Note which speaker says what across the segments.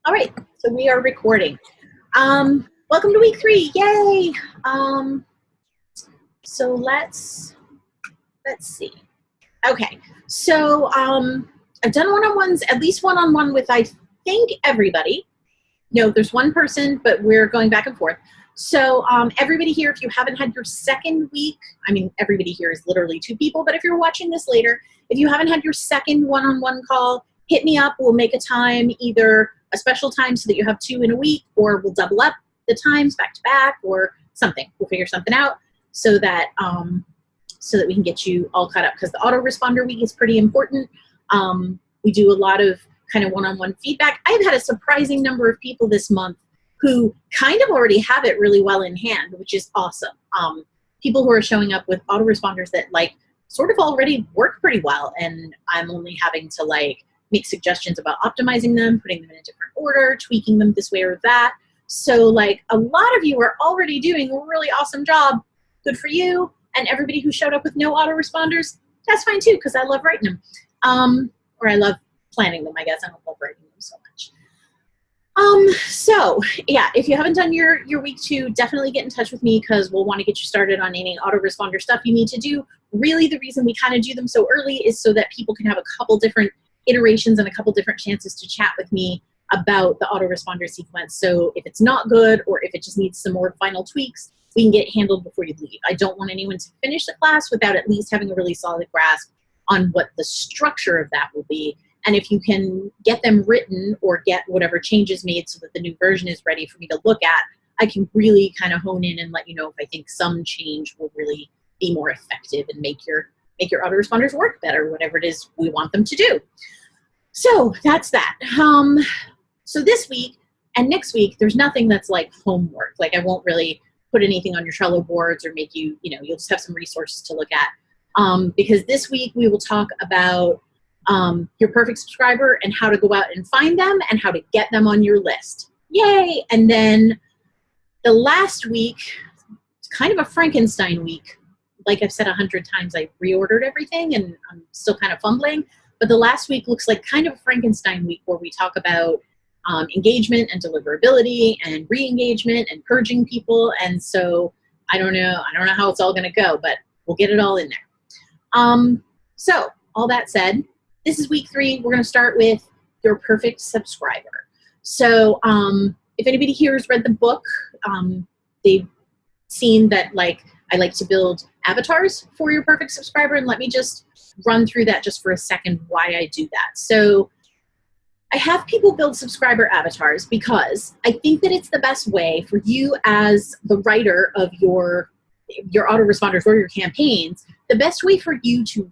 Speaker 1: All right, so we are recording. Welcome to week 3. Yay! So let's see. Okay, so I've done one-on-ones, at least one-on-one with I think everybody. No, there's one person, but we're going back and forth. So everybody here, if you haven't had your second week, I mean, everybody here is literally 2 people, but if you're watching this later, if you haven't had your second one-on-one call, hit me up. We'll make a time, either a special time so that you have 2 in a week, or we'll double up the times back to back or something. We'll figure something out so that we can get you all caught up, because the autoresponder week is pretty important. We do a lot of kind of one-on-one feedback. I've had a surprising number of people this month who kind of already have it really well in hand, which is awesome. People who are showing up with autoresponders that like sort of already work pretty well, and I'm only having to like make suggestions about optimizing them, putting them in a different order, tweaking them this way or that. So like a lot of you are already doing a really awesome job. Good for you. And everybody who showed up with no autoresponders, that's fine too, because I love writing them. Or I love planning them, I guess. I don't love writing them so much. So yeah, if you haven't done your week 2, definitely get in touch with me, because we'll want to get you started on any autoresponder stuff you need to do. Really, the reason we kind of do them so early is so that people can have a couple different iterations and a couple different chances to chat with me about the autoresponder sequence. So if it's not good, or if it just needs some more final tweaks, we can get it handled before you leave. I don't want anyone to finish the class without at least having a really solid grasp on what the structure of that will be. And if you can get them written or get whatever changes made so that the new version is ready for me to look at, I can really kind of hone in and let you know if I think some change will really be more effective and make your autoresponders work better, whatever it is we want them to do. So that's that. So this week and next week, there's nothing that's like homework. Like I won't really put anything on your Trello boards or make you, you'll just have some resources to look at. Because this week we will talk about your perfect subscriber and how to go out and find them and how to get them on your list. Yay! And then the last week, it's kind of a Frankenstein week. Like I've said 100 times, I reordered everything and I'm still kind of fumbling. But the last week looks like kind of a Frankenstein week, where we talk about engagement and deliverability and re-engagement and purging people. And so I don't know how it's all going to go, but we'll get it all in there. So all that said, this is week 3. We're going to start with your perfect subscriber. So if anybody here has read the book, they've seen that like I like to build avatars for your perfect subscriber. And let me just run through that just for a second, why I do that. So I have people build subscriber avatars because I think that it's the best way for you as the writer of your autoresponders or your campaigns, the best way for you to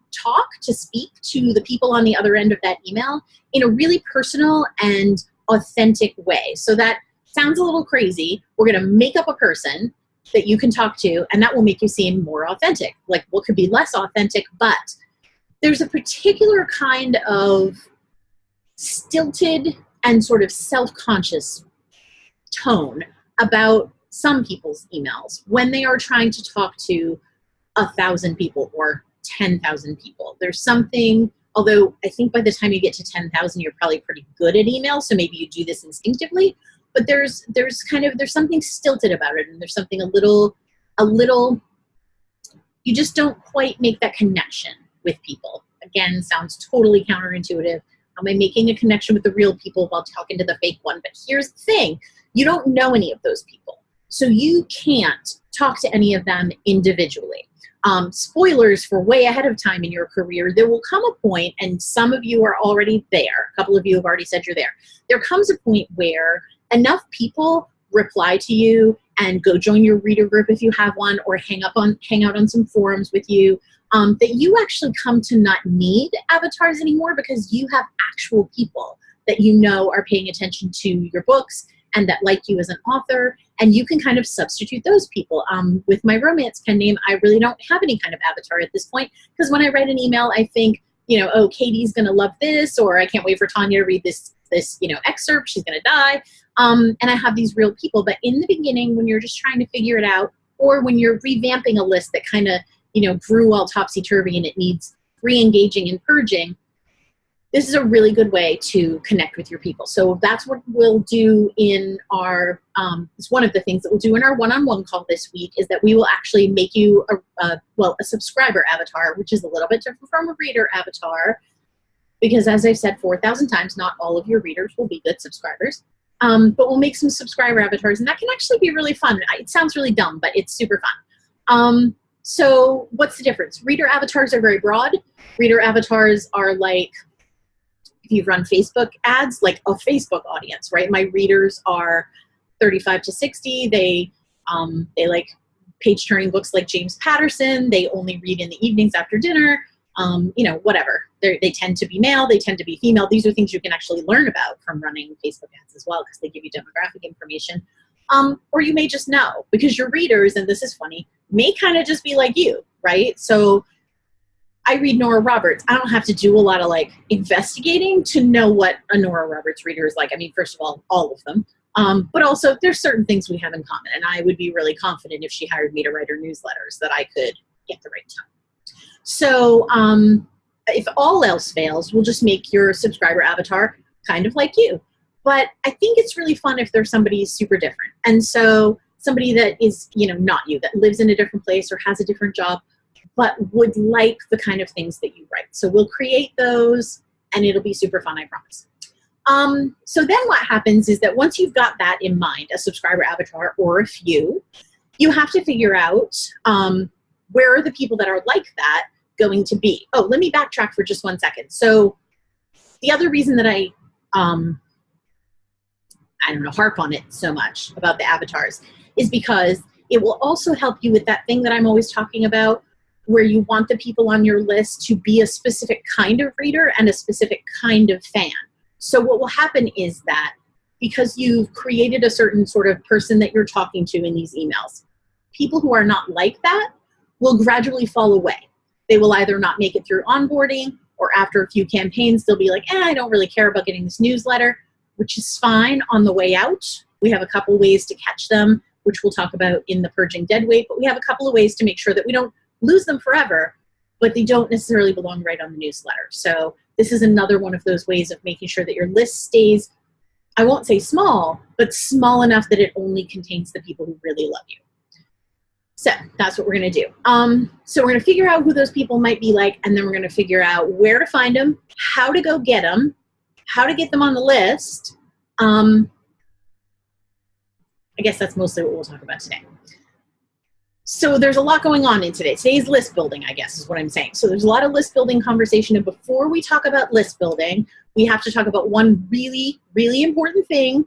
Speaker 1: speak to the people on the other end of that email in a really personal and authentic way. So that sounds a little crazy. We're going to make up a person that you can talk to, and that will make you seem more authentic. Like what could be less authentic, but there's a particular kind of stilted and sort of self-conscious tone about some people's emails when they are trying to talk to 1,000 people or 10,000 people. There's something, although I think by the time you get to 10,000, you're probably pretty good at email, so maybe you do this instinctively, but there's something stilted about it, and there's something a little, you just don't quite make that connection with people. Again, sounds totally counterintuitive. Am I making a connection with the real people while talking to the fake one? But here's the thing, you don't know any of those people. So you can't talk to any of them individually. Spoilers for way ahead of time in your career, there will come a point, and some of you are already there, a couple of you have already said you're there. There comes a point where enough people reply to you and go join your reader group if you have one, or hang out on some forums with you, that you actually come to not need avatars anymore, because you have actual people that you know are paying attention to your books and that like you as an author, and you can kind of substitute those people. With my romance pen name, I really don't have any kind of avatar at this point, because when I write an email, I think, oh, Katie's gonna love this, or I can't wait for Tanya to read this excerpt, she's gonna die. And I have these real people. But in the beginning, when you're just trying to figure it out, or when you're revamping a list that kind of, grew all topsy-turvy and it needs re-engaging and purging, this is a really good way to connect with your people. So that's what we'll do in our, it's one of the things that we'll do in our one-on-one call this week, is that we will actually make you a subscriber avatar, which is a little bit different from a reader avatar, because as I've said 4,000 times, not all of your readers will be good subscribers. But we'll make some subscriber avatars, and that can actually be really fun. It sounds really dumb, but it's super fun. So what's the difference? Reader avatars are very broad. Reader avatars are like, if you run Facebook ads, like a Facebook audience, right? My readers are 35 to 60. They like page turning books like James Patterson. They only read in the evenings after dinner. You know, whatever. They tend to be male. They tend to be female. These are things you can actually learn about from running Facebook ads as well, because they give you demographic information. Or you may just know, because your readers, and this is funny, may kind of just be like you, right? So I read Nora Roberts. I don't have to do a lot of like investigating to know what a Nora Roberts reader is like. I mean, first of all of them. But also there's certain things we have in common, and I would be really confident if she hired me to write her newsletters that I could get the right tone. So if all else fails, we'll just make your subscriber avatar kind of like you. But I think it's really fun if there's somebody super different. And so somebody that is, you know, not you, that lives in a different place or has a different job, but would like the kind of things that you write. So we'll create those, and it'll be super fun, I promise. So then what happens is that once you've got that in mind, a subscriber avatar or a few, you have to figure out where are the people that are like that going to be. Oh, let me backtrack for just 1 second. So the other reason that I don't know, harp on it so much about the avatars is because it will also help you with that thing that I'm always talking about, where you want the people on your list to be a specific kind of reader and a specific kind of fan. So what will happen is that because you've created a certain sort of person that you're talking to in these emails, people who are not like that will gradually fall away. They will either not make it through onboarding, or after a few campaigns, they'll be like, I don't really care about getting this newsletter, which is fine on the way out. We have a couple ways to catch them, which we'll talk about in the Purging Deadweight, but we have a couple of ways to make sure that we don't lose them forever, but they don't necessarily belong right on the newsletter. So this is another one of those ways of making sure that your list stays, I won't say small, but small enough that it only contains the people who really love you. So that's what we're going to do. So we're going to figure out who those people might be like, and then we're going to figure out where to find them, how to go get them, how to get them on the list. I guess that's mostly what we'll talk about today. So there's a lot going on in today. Today's list building, I guess, is what I'm saying. So there's a lot of list building conversation. And before we talk about list building, we have to talk about one really, really important thing.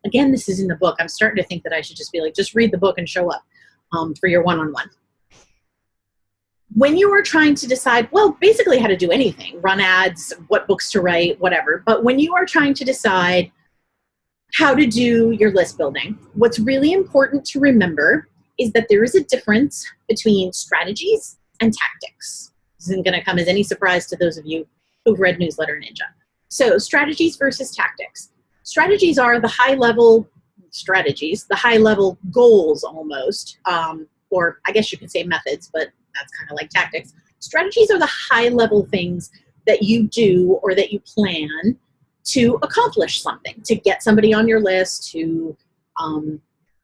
Speaker 1: Again, this is in the book. I'm starting to think that I should just be like, just read the book and show up for your one-on-one. When you are trying to decide, well, basically how to do anything, run ads, what books to write, whatever. But when you are trying to decide how to do your list building, what's really important to remember is that there is a difference between strategies and tactics. This isn't going to come as any surprise to those of you who've read Newsletter Ninja. So strategies versus tactics. Strategies are the high-level strategies, the high-level goals almost, or I guess you could say methods, but that's kind of like tactics. Strategies are the high-level things that you do or that you plan to accomplish something, to get somebody on your list, to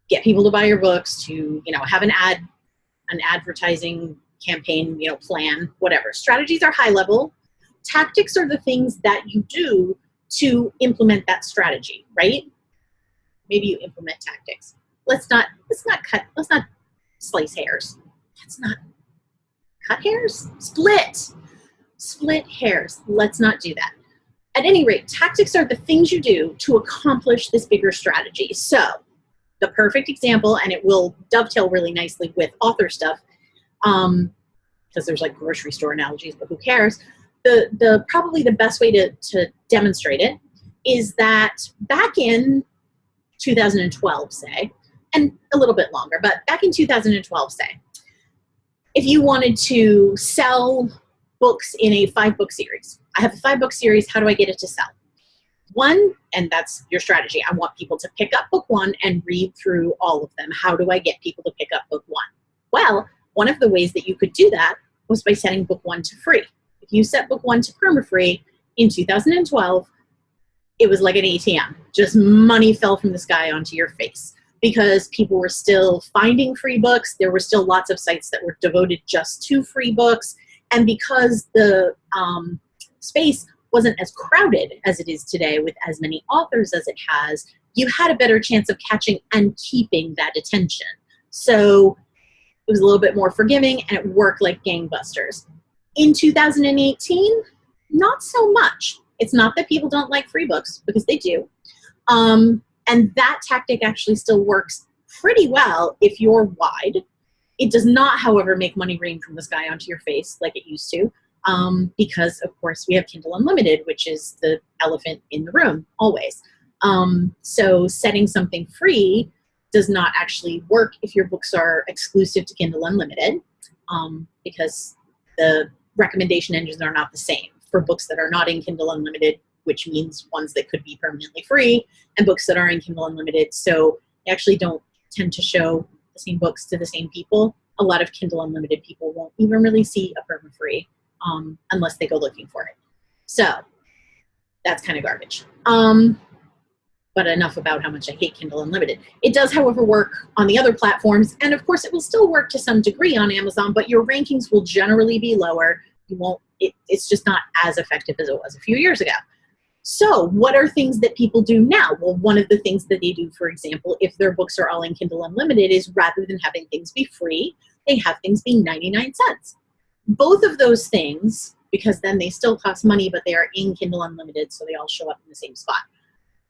Speaker 1: get people to buy your books, to, you know, have an advertising campaign, you know, plan, whatever. Strategies are high level. Tactics are the things that you do to implement that strategy, right? Maybe you implement tactics. Let's not slice hairs. Let's not cut hairs. Split hairs. Let's not do that. At any rate, tactics are the things you do to accomplish this bigger strategy. So the perfect example, and it will dovetail really nicely with author stuff, because there's like grocery store analogies, but who cares? Probably the best way to demonstrate it is that back in 2012, say, and a little bit longer, but back in 2012, say, if you wanted to sell books in a 5-book series, I have a 5-book series, how do I get it to sell? One, and that's your strategy. I want people to pick up book 1 and read through all of them. How do I get people to pick up book 1? Well, one of the ways that you could do that was by setting book 1 to free. If you set book 1 to perma-free, in 2012, it was like an ATM. Just money fell from the sky onto your face because people were still finding free books. There were still lots of sites that were devoted just to free books. And because the space wasn't as crowded as it is today with as many authors as it has, you had a better chance of catching and keeping that attention. So it was a little bit more forgiving and it worked like gangbusters. In 2018, not so much. It's not that people don't like free books, because they do. And that tactic actually still works pretty well if you're wide. It does not, however, make money rain from the sky onto your face like it used to, because, of course, we have Kindle Unlimited, which is the elephant in the room, always. So setting something free does not actually work if your books are exclusive to Kindle Unlimited, because the recommendation engines are not the same for books that are not in Kindle Unlimited, which means ones that could be permanently free, and books that are in Kindle Unlimited. So they actually don't tend to show the same books to the same people. A lot of Kindle Unlimited people won't even really see a perma free unless they go looking for it. So that's kind of garbage. But enough about how much I hate Kindle Unlimited. It does, however, work on the other platforms, and of course it will still work to some degree on Amazon, but your rankings will generally be lower. You won't, it's just not as effective as it was a few years ago. So what are things that people do now? Well, one of the things that they do, for example, if their books are all in Kindle Unlimited, is rather than having things be free, they have things be 99 cents. Both of those things, because then they still cost money, but they are in Kindle Unlimited, so they all show up in the same spot.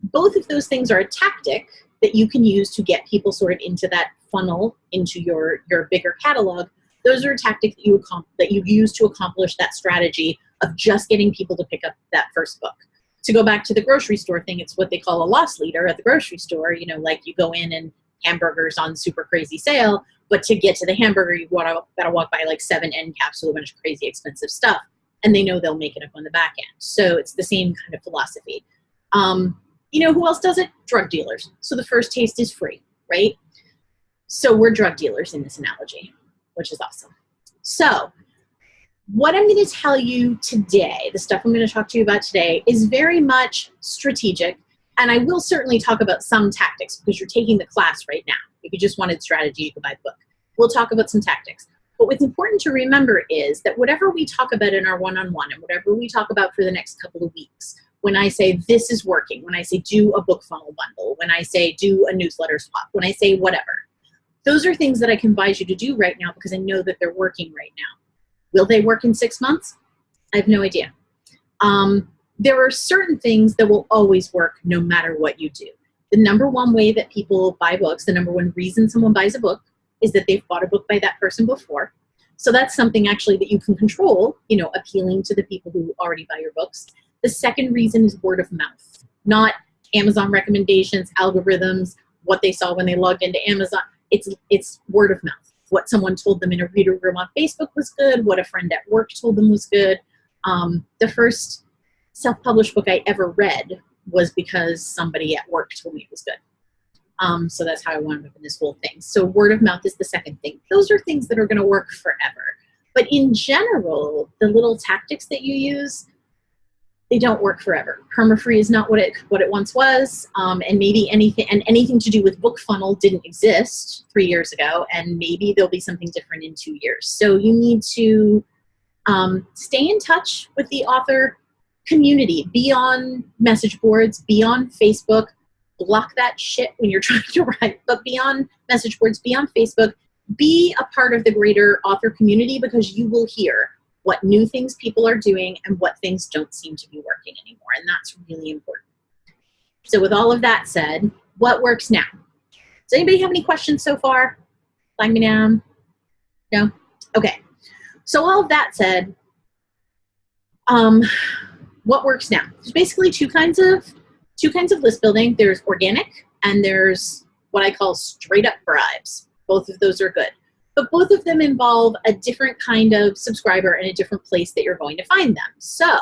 Speaker 1: Both of those things are a tactic that you can use to get people sort of into that funnel, into your bigger catalog. Those are a tactic that you use to accomplish that strategy of just getting people to pick up that first book. To go back to the grocery store thing, it's what they call a loss leader at the grocery store. You know, like you go in and hamburgers on super crazy sale, but to get to the hamburger, you gotta walk by like 7 end caps with a bunch of crazy expensive stuff, and they know they'll make it up on the back end. So it's the same kind of philosophy. You know who else does it? Drug dealers. So the first taste is free, right? So we're drug dealers in this analogy, which is awesome. So what I'm going to tell you today, the stuff I'm going to talk to you about today, is very much strategic. And I will certainly talk about some tactics because you're taking the class right now. If you just wanted strategy, you could buy the book. We'll talk about some tactics. But what's important to remember is that whatever we talk about in our one-on-one and whatever we talk about for the next couple of weeks, when I say this is working, when I say do a book funnel bundle, when I say do a newsletter swap, when I say whatever, those are things that I can advise you to do right now because I know that they're working right now. Will they work in 6 months? I have no idea. There are certain things that will always work no matter what you do. The number one way that people buy books, the number one reason someone buys a book is that they've bought a book by that person before. So that's something actually that you can control, you know, appealing to the people who already buy your books. The second reason is word of mouth, not Amazon recommendations, algorithms, what they saw when they logged into Amazon. It's word of mouth. What someone told them in a reader room on Facebook was good. What a friend at work told them was good. The first self-published book I ever read was because somebody at work told me it was good. So that's how I wound up in this whole thing. So word of mouth is the second thing. Those are things that are going to work forever. But in general, the little tactics that you use, they don't work forever. Perma-free is not what it once was, and maybe anything to do with book funnel didn't exist 3 years ago, and maybe there'll be something different in 2 years. So you need to stay in touch with the author community. Be on message boards, be on Facebook. Block that shit when you're trying to write, but be on message boards, be on Facebook. Be a part of the greater author community because you will hear what new things people are doing and what things don't seem to be working anymore. And that's really important. So with all of that said, what works now? Does anybody have any questions so far? Flag me down. No? Okay. So all of that said, what works now? There's basically two kinds of list building. There's organic and there's what I call straight up bribes. Both of those are good. But both of them involve a different kind of subscriber and a different place that you're going to find them. So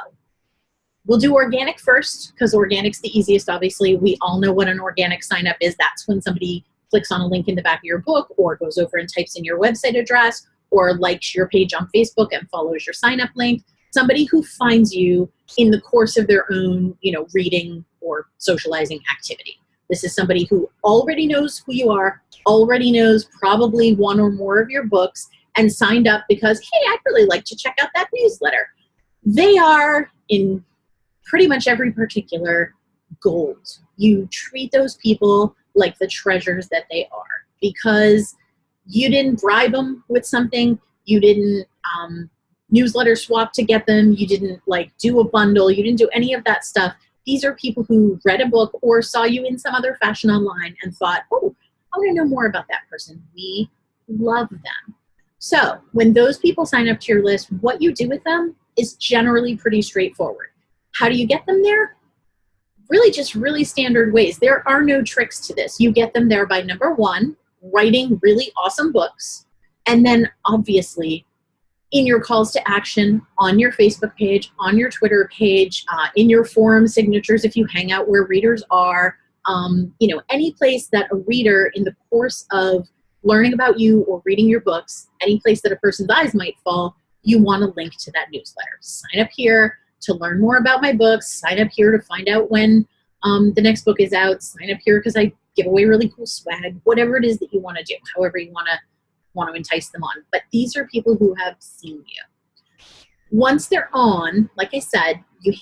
Speaker 1: we'll do organic first because organic's the easiest, obviously. We all know what an organic sign up is. That's when somebody clicks on a link in the back of your book or goes over and types in your website address or likes your page on Facebook and follows your sign up link. somebody who finds you in the course of their own, reading or socializing activity. This is somebody who already knows who you are, already knows probably one or more of your books, and signed up because, hey, I'd really like to check out that newsletter. They are, in pretty much every particular, gold. You treat those people like the treasures that they are, because you didn't bribe them with something, you didn't newsletter swap to get them, you didn't do a bundle, you didn't do any of that stuff. These are people who read a book or saw you in some other fashion online and thought, oh, I want to know more about that person. We love them. So when those people sign up to your list, what you do with them is generally pretty straightforward. How do you get them there? Really just really standard ways. There are no tricks to this. You get them there by, number one, writing really awesome books, and then obviously in your calls to action, on your Facebook page, on your Twitter page, in your forum signatures if you hang out where readers are, any place that a reader, in the course of learning about you or reading your books, any place that a person's eyes might fall, you want to link to that newsletter. Sign up here to learn more about my books. Sign up here to find out when the next book is out. Sign up here because I give away really cool swag, whatever it is that you want to do, however you want to entice them on. But these are people who have seen you. Once they're on, like I said, you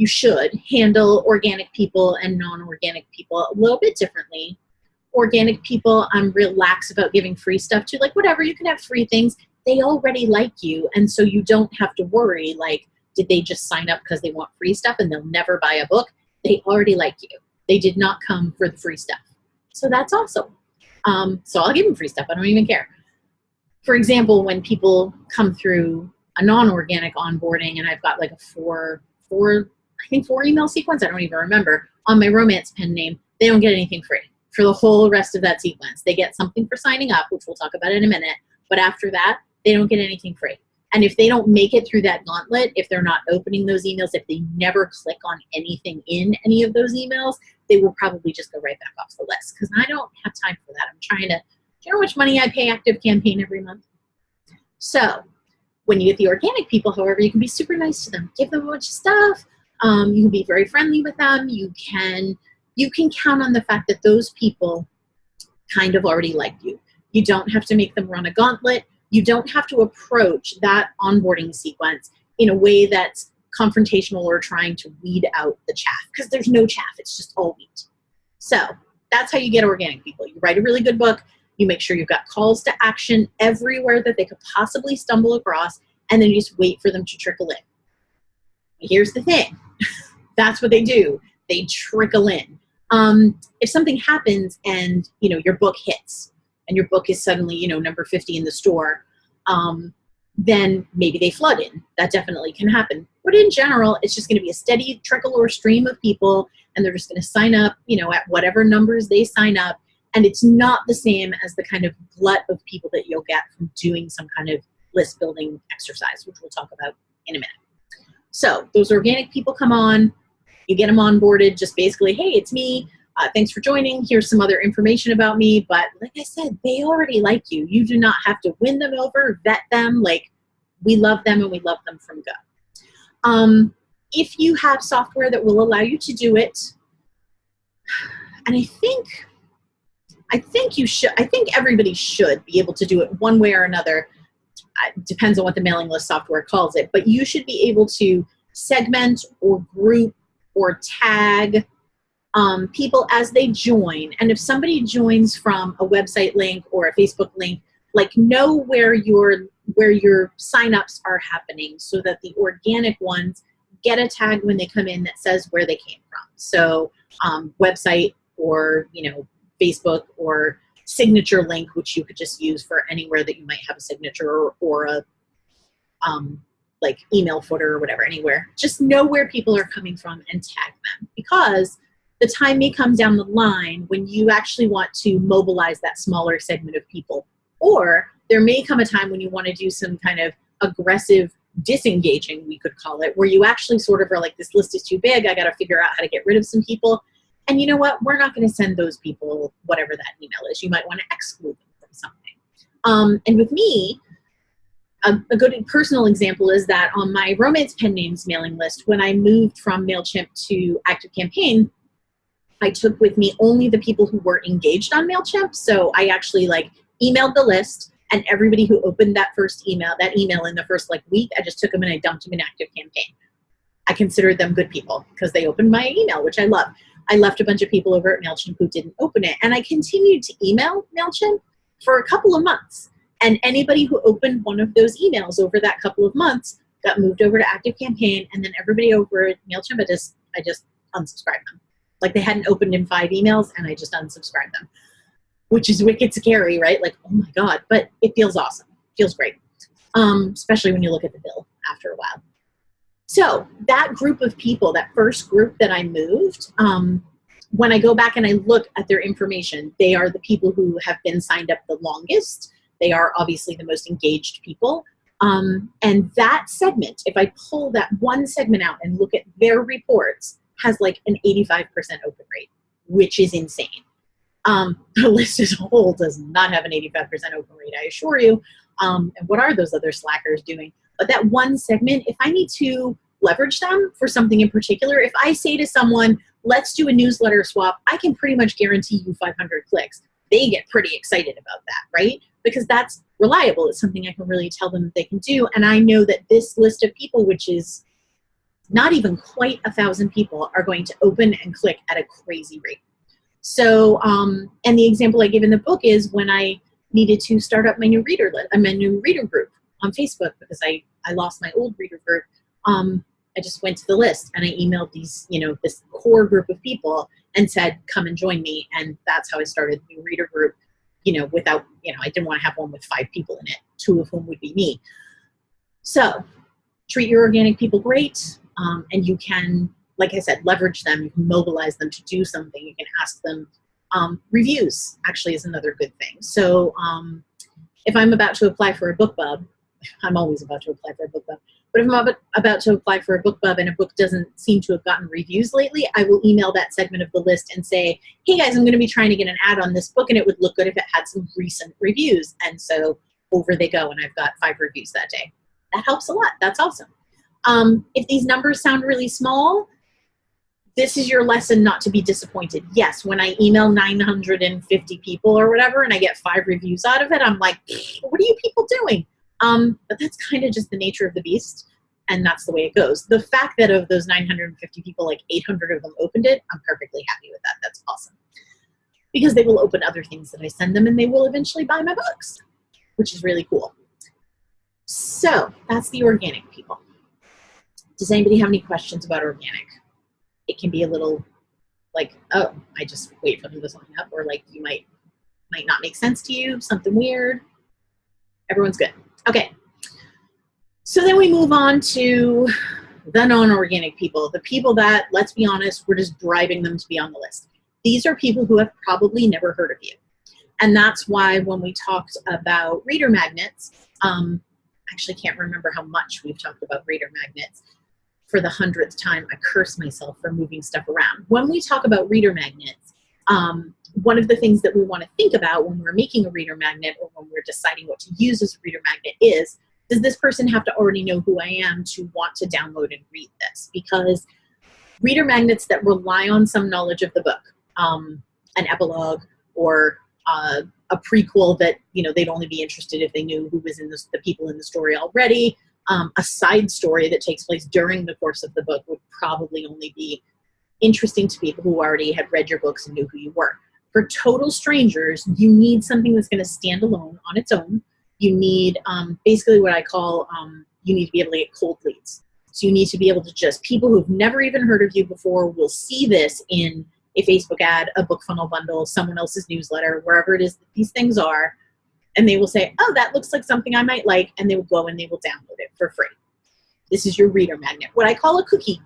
Speaker 1: should handle organic people and non-organic people a little bit differently. Organic people, I'm real lax about giving free stuff to. Whatever, you can have free things. They already like you, and so you don't have to worry, did they just sign up because they want free stuff and they'll never buy a book? They already like you. They did not come for the free stuff. So that's awesome. So I'll give them free stuff. I don't even care. For example, when people come through a non-organic onboarding and I've got a four email sequence, I don't even remember, on my romance pen name, they don't get anything free for the whole rest of that sequence. They get something for signing up, which we'll talk about in a minute, but after that, they don't get anything free. And if they don't make it through that gauntlet, if they're not opening those emails, if they never click on anything in any of those emails, they will probably just go right back off the list, because I don't have time for that. I'm trying to, do you know how much money I pay Active Campaign every month? So when you get the organic people, however, you can be super nice to them. Give them a bunch of stuff. You can be very friendly with them. You can count on the fact that those people kind of already like you. You don't have to make them run a gauntlet. You don't have to approach that onboarding sequence in a way that's confrontational or trying to weed out the chaff, because there's no chaff. It's just all wheat. So that's how you get organic people. You write a really good book. You make sure you've got calls to action everywhere that they could possibly stumble across, and then you just wait for them to trickle in. Here's the thing. That's what they do. They trickle in. If something happens and, your book hits and your book is suddenly, number 50 in the store, then maybe they flood in. That definitely can happen. But in general, it's just going to be a steady trickle or stream of people, and they're just going to sign up, at whatever numbers they sign up. And it's not the same as the kind of glut of people that you'll get from doing some kind of list building exercise, which we'll talk about in a minute. So those organic people come on, you get them onboarded, just basically, hey, it's me. Thanks for joining. Here's some other information about me. But like I said, they already like you. You do not have to win them over, vet them. We love them, and we love them from go. If you have software that will allow you to do it, and I think everybody should be able to do it one way or another. It depends on what the mailing list software calls it, but you should be able to segment or group or tag people as they join. And if somebody joins from a website link or a Facebook link, know where your signups are happening, so that the organic ones get a tag when they come in that says where they came from. So website, or Facebook, or signature link, which you could just use for anywhere that you might have a signature, or a email footer or whatever, anywhere. Just know where people are coming from and tag them, because the time may come down the line when you actually want to mobilize that smaller segment of people, or there may come a time when you want to do some kind of aggressive disengaging, we could call it, where you actually sort of are this list is too big, I got to figure out how to get rid of some people. And you know what? We're not going to send those people whatever that email is. You might want to exclude them from something. And with me, a good personal example is that on my romance pen names mailing list, when I moved from MailChimp to ActiveCampaign, I took with me only the people who were engaged on MailChimp. So I actually like emailed the list, and everybody who opened that email in the first like week, I just took them and I dumped them in ActiveCampaign. I considered them good people because they opened my email, which I love. I left a bunch of people over at MailChimp who didn't open it, and I continued to email MailChimp for a couple of months. And anybody who opened one of those emails over that couple of months got moved over to ActiveCampaign, and then everybody over at MailChimp, I just unsubscribed them. Like they hadn't opened in 5 emails, and I just unsubscribed them, which is wicked scary, right? Like, oh my God, but it feels awesome. Feels great, especially when you look at the bill after a while. So that group of people, that first group that I moved, when I go back and I look at their information, they are the people who have been signed up the longest. They are obviously the most engaged people. And that segment, if I pull that one segment out and look at their reports, has like an 85% open rate, which is insane. The list as a whole does not have an 85% open rate, I assure you. And what are those other slackers doing? But that one segment, if I need to leverage them for something in particular, if I say to someone, let's do a newsletter swap, I can pretty much guarantee you 500 clicks. They get pretty excited about that, right? Because that's reliable. It's something I can really tell them that they can do. And I know that this list of people, which is not even quite 1,000 people, are going to open and click at a crazy rate. So, and the example I give in the book is when I needed to start up my new reader group on Facebook because I lost my old reader group. I just went to the list and I emailed these, this core group of people and said, come and join me. And that's how I started the new reader group, without, I didn't want to have one with 5 people in it, 2 of whom would be me. So treat your organic people great. And you can, like I said, leverage them. You can mobilize them to do something. You can ask them. Reviews actually is another good thing. So if I'm about to apply for a BookBub, I'm always about to apply for a BookBub, but if I'm about to apply for a BookBub and a book doesn't seem to have gotten reviews lately, I will email that segment of the list and say, hey guys, I'm going to be trying to get an ad on this book and it would look good if it had some recent reviews. And so over they go, and I've got 5 reviews that day. That helps a lot. That's awesome. If these numbers sound really small, this is your lesson not to be disappointed. Yes, when I email 950 people or whatever and I get 5 reviews out of it, I'm like, what are you people doing? But that's kind of just the nature of the beast, and that's the way it goes. The fact that of those 950 people, like 800 of them opened it, I'm perfectly happy with that. That's awesome. Because they will open other things that I send them, and they will eventually buy my books, which is really cool. So that's the organic people. Does anybody have any questions about organic? It can be a little like, oh, I just wait for them to sign up, or like you might not make sense to you, something weird. Everyone's good. Okay. So then we move on to the non-organic people, the people that, let's be honest, we're just bribing them to be on the list. These are people who have probably never heard of you. And that's why when we talked about reader magnets, I actually can't remember how much we've talked about reader magnets. For the 100th time, I curse myself for moving stuff around. When we talk about reader magnets, one of the things that we want to think about when we're making a reader magnet or when we're deciding what to use as a reader magnet is, does this person have to already know who I am to want to download and read this? Because reader magnets that rely on some knowledge of the book, an epilogue or a prequel that they'd only be interested if they knew who was in the people in the story already, a side story that takes place during the course of the book would probably only be interesting to people who already had read your books and knew who you were. For total strangers, you need something that's going to stand alone on its own. You need basically what I call, you need to be able to get cold leads. So you need to be able to just, people who've never even heard of you before will see this in a Facebook ad, a book funnel bundle, someone else's newsletter, wherever it is that these things are, and they will say, oh, that looks like something I might like, and they will go and they will download it for free. This is your reader magnet, what I call a cookie.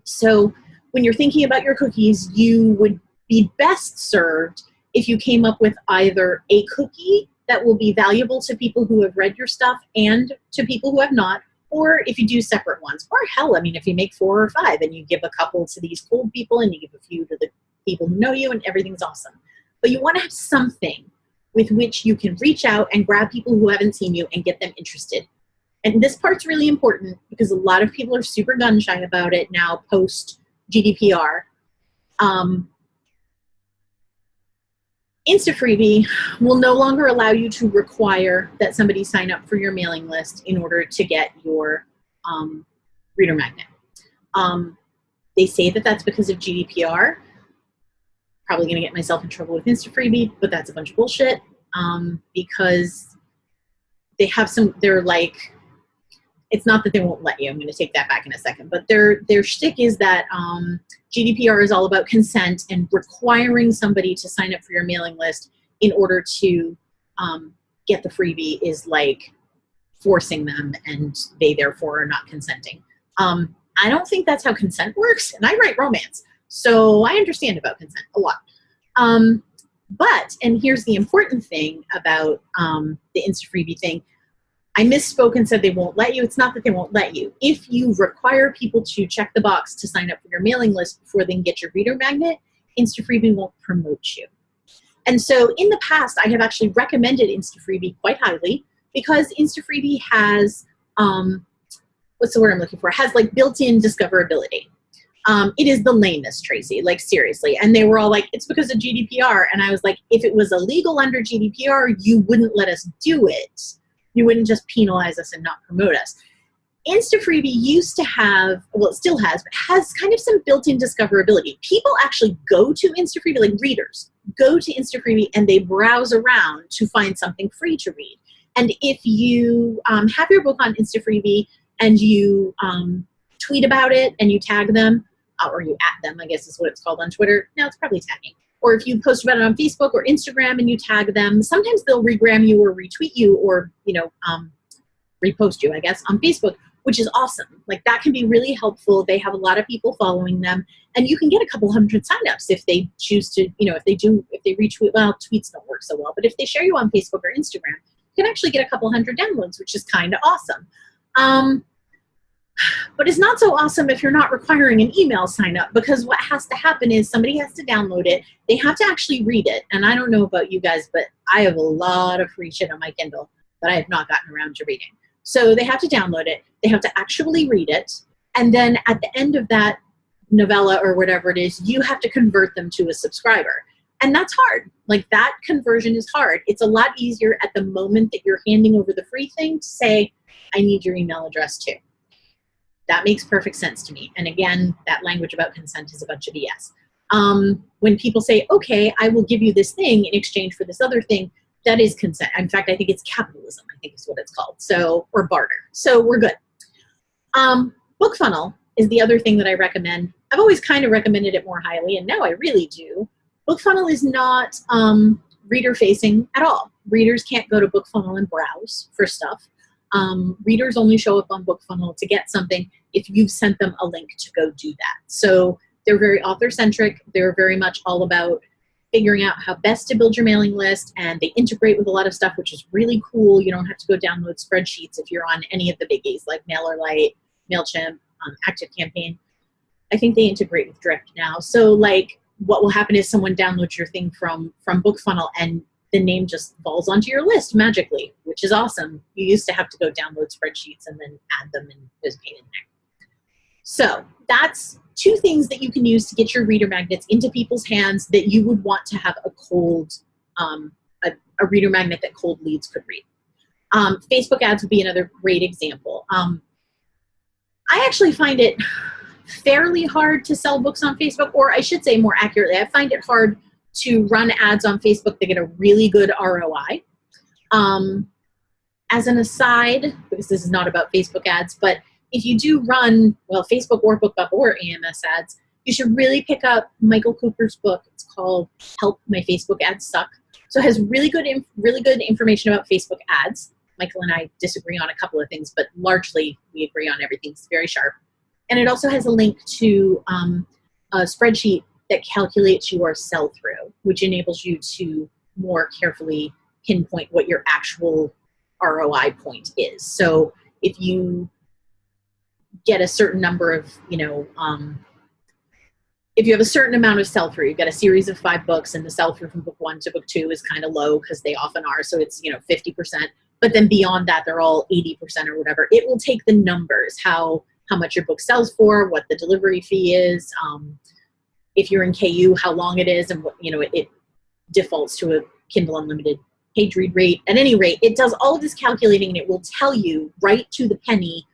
Speaker 1: So when you're thinking about your cookies, you would be best served if you came up with either a cookie that will be valuable to people who have read your stuff and to people who have not, or if you do separate ones. Or hell, I mean, if you make 4 or 5 and you give a couple to these cold people and you give a few to the people who know you and everything's awesome. But you want to have something with which you can reach out and grab people who haven't seen you and get them interested. And this part's really important because a lot of people are super gun shy about it now post GDPR. InstaFreebie will no longer allow you to require that somebody sign up for your mailing list in order to get your reader magnet. They say that that's because of GDPR. Probably going to get myself in trouble with InstaFreebie, but that's a bunch of bullshit because they have they're like, it's not that they won't let you. I'm going to take that back in a second. But their shtick is that GDPR is all about consent and requiring somebody to sign up for your mailing list in order to get the freebie is like forcing them, and they therefore are not consenting. I don't think that's how consent works, and I write romance, so I understand about consent a lot. But, and here's the important thing about the InstaFreebie thing, I misspoke and said they won't let you. It's not that they won't let you. If you require people to check the box to sign up for your mailing list before they can get your reader magnet, InstaFreebie won't promote you. And so in the past, I have actually recommended InstaFreebie quite highly because InstaFreebie has, what's the word I'm looking for? Has like built-in discoverability. It is the lamest, Tracy, like seriously. And they were all like, it's because of GDPR. And I was like, if it was illegal under GDPR, you wouldn't let us do it. You wouldn't just penalize us and not promote us. InstaFreebie used to have, well, it still has, but has kind of some built-in discoverability. People actually go to InstaFreebie, like readers, go to InstaFreebie and they browse around to find something free to read. And if you have your book on InstaFreebie and you tweet about it and you tag them, or you @ them, I guess is what it's called on Twitter. No, it's probably tagging. Or if you post about it on Facebook or Instagram and you tag them, sometimes they'll regram you or retweet you or, you know, repost you, I guess, on Facebook, which is awesome. Like that can be really helpful. They have a lot of people following them, and you can get a couple hundred signups if they choose to, you know, if they retweet, well, tweets don't work so well, but if they share you on Facebook or Instagram, you can actually get a couple hundred downloads, which is kind of awesome. But it's not so awesome if you're not requiring an email sign up, because what has to happen is somebody has to download it. They have to actually read it. And I don't know about you guys, but I have a lot of free shit on my Kindle that I have not gotten around to reading. So they have to download it. They have to actually read it. And then at the end of that novella or whatever it is, you have to convert them to a subscriber. And that's hard. Like that conversion is hard. It's a lot easier at the moment that you're handing over the free thing to say, I need your email address too. That makes perfect sense to me. And again, that language about consent is a bunch of BS. When people say, okay, I will give you this thing in exchange for this other thing, that is consent. In fact, I think it's capitalism, I think is what it's called. So, or barter. So we're good. BookFunnel is the other thing that I recommend. I've always kind of recommended it more highly, and now I really do. BookFunnel is not reader facing at all. Readers can't go to BookFunnel and browse for stuff. Readers only show up on BookFunnel to get something if you've sent them a link to go do that. So they're very author-centric. They're very much all about figuring out how best to build your mailing list, and they integrate with a lot of stuff, which is really cool. You don't have to go download spreadsheets if you're on any of the biggies like MailerLite, MailChimp, ActiveCampaign. I think they integrate with Drift now. So like what will happen is someone downloads your thing from BookFunnel and the name just falls onto your list magically, which is awesome. You used to have to go download spreadsheets and then add them, and it was a pain in the neck. So that's two things that you can use to get your reader magnets into people's hands that you would want to have a cold, a reader magnet that cold leads could read. Facebook ads would be another great example. I actually find it fairly hard to sell books on Facebook, or I should say more accurately, I find it hard to run ads on Facebook that get a really good ROI. As an aside, because this is not about Facebook ads, but if you do run, well, Facebook or BookBub or AMS ads, you should really pick up Michael Cooper's book. It's called Help My Facebook Ads Suck. So it has really good information about Facebook ads. Michael and I disagree on a couple of things, but largely we agree on everything. It's very sharp. And it also has a link to a spreadsheet that calculates your sell-through, which enables you to more carefully pinpoint what your actual ROI point is. So if you get a certain number of, if you have a certain amount of sell-through, you've got a series of 5 books and the sell-through from book 1 to book 2 is kind of low because they often are. So it's, 50%. But then beyond that, they're all 80% or whatever. It will take the numbers, how much your book sells for, what the delivery fee is, if you're in KU, how long it is, and what, it defaults to a Kindle Unlimited page read rate. At any rate, it does all of this calculating, and it will tell you right to the penny,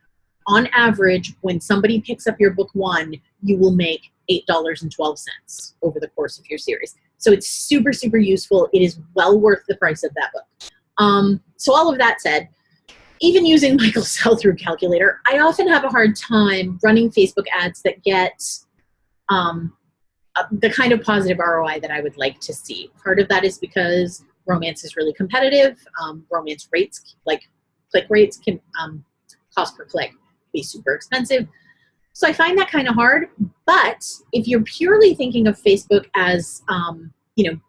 Speaker 1: on average, when somebody picks up your book 1, you will make $8.12 over the course of your series. So it's super, super useful. It is well worth the price of that book. So all of that said, even using Michael's sell-through calculator, I often have a hard time running Facebook ads that get the kind of positive ROI that I would like to see. Part of that is because romance is really competitive. Romance rates, like click rates, can cost per click be super expensive. So I find that kind of hard. But if you're purely thinking of Facebook as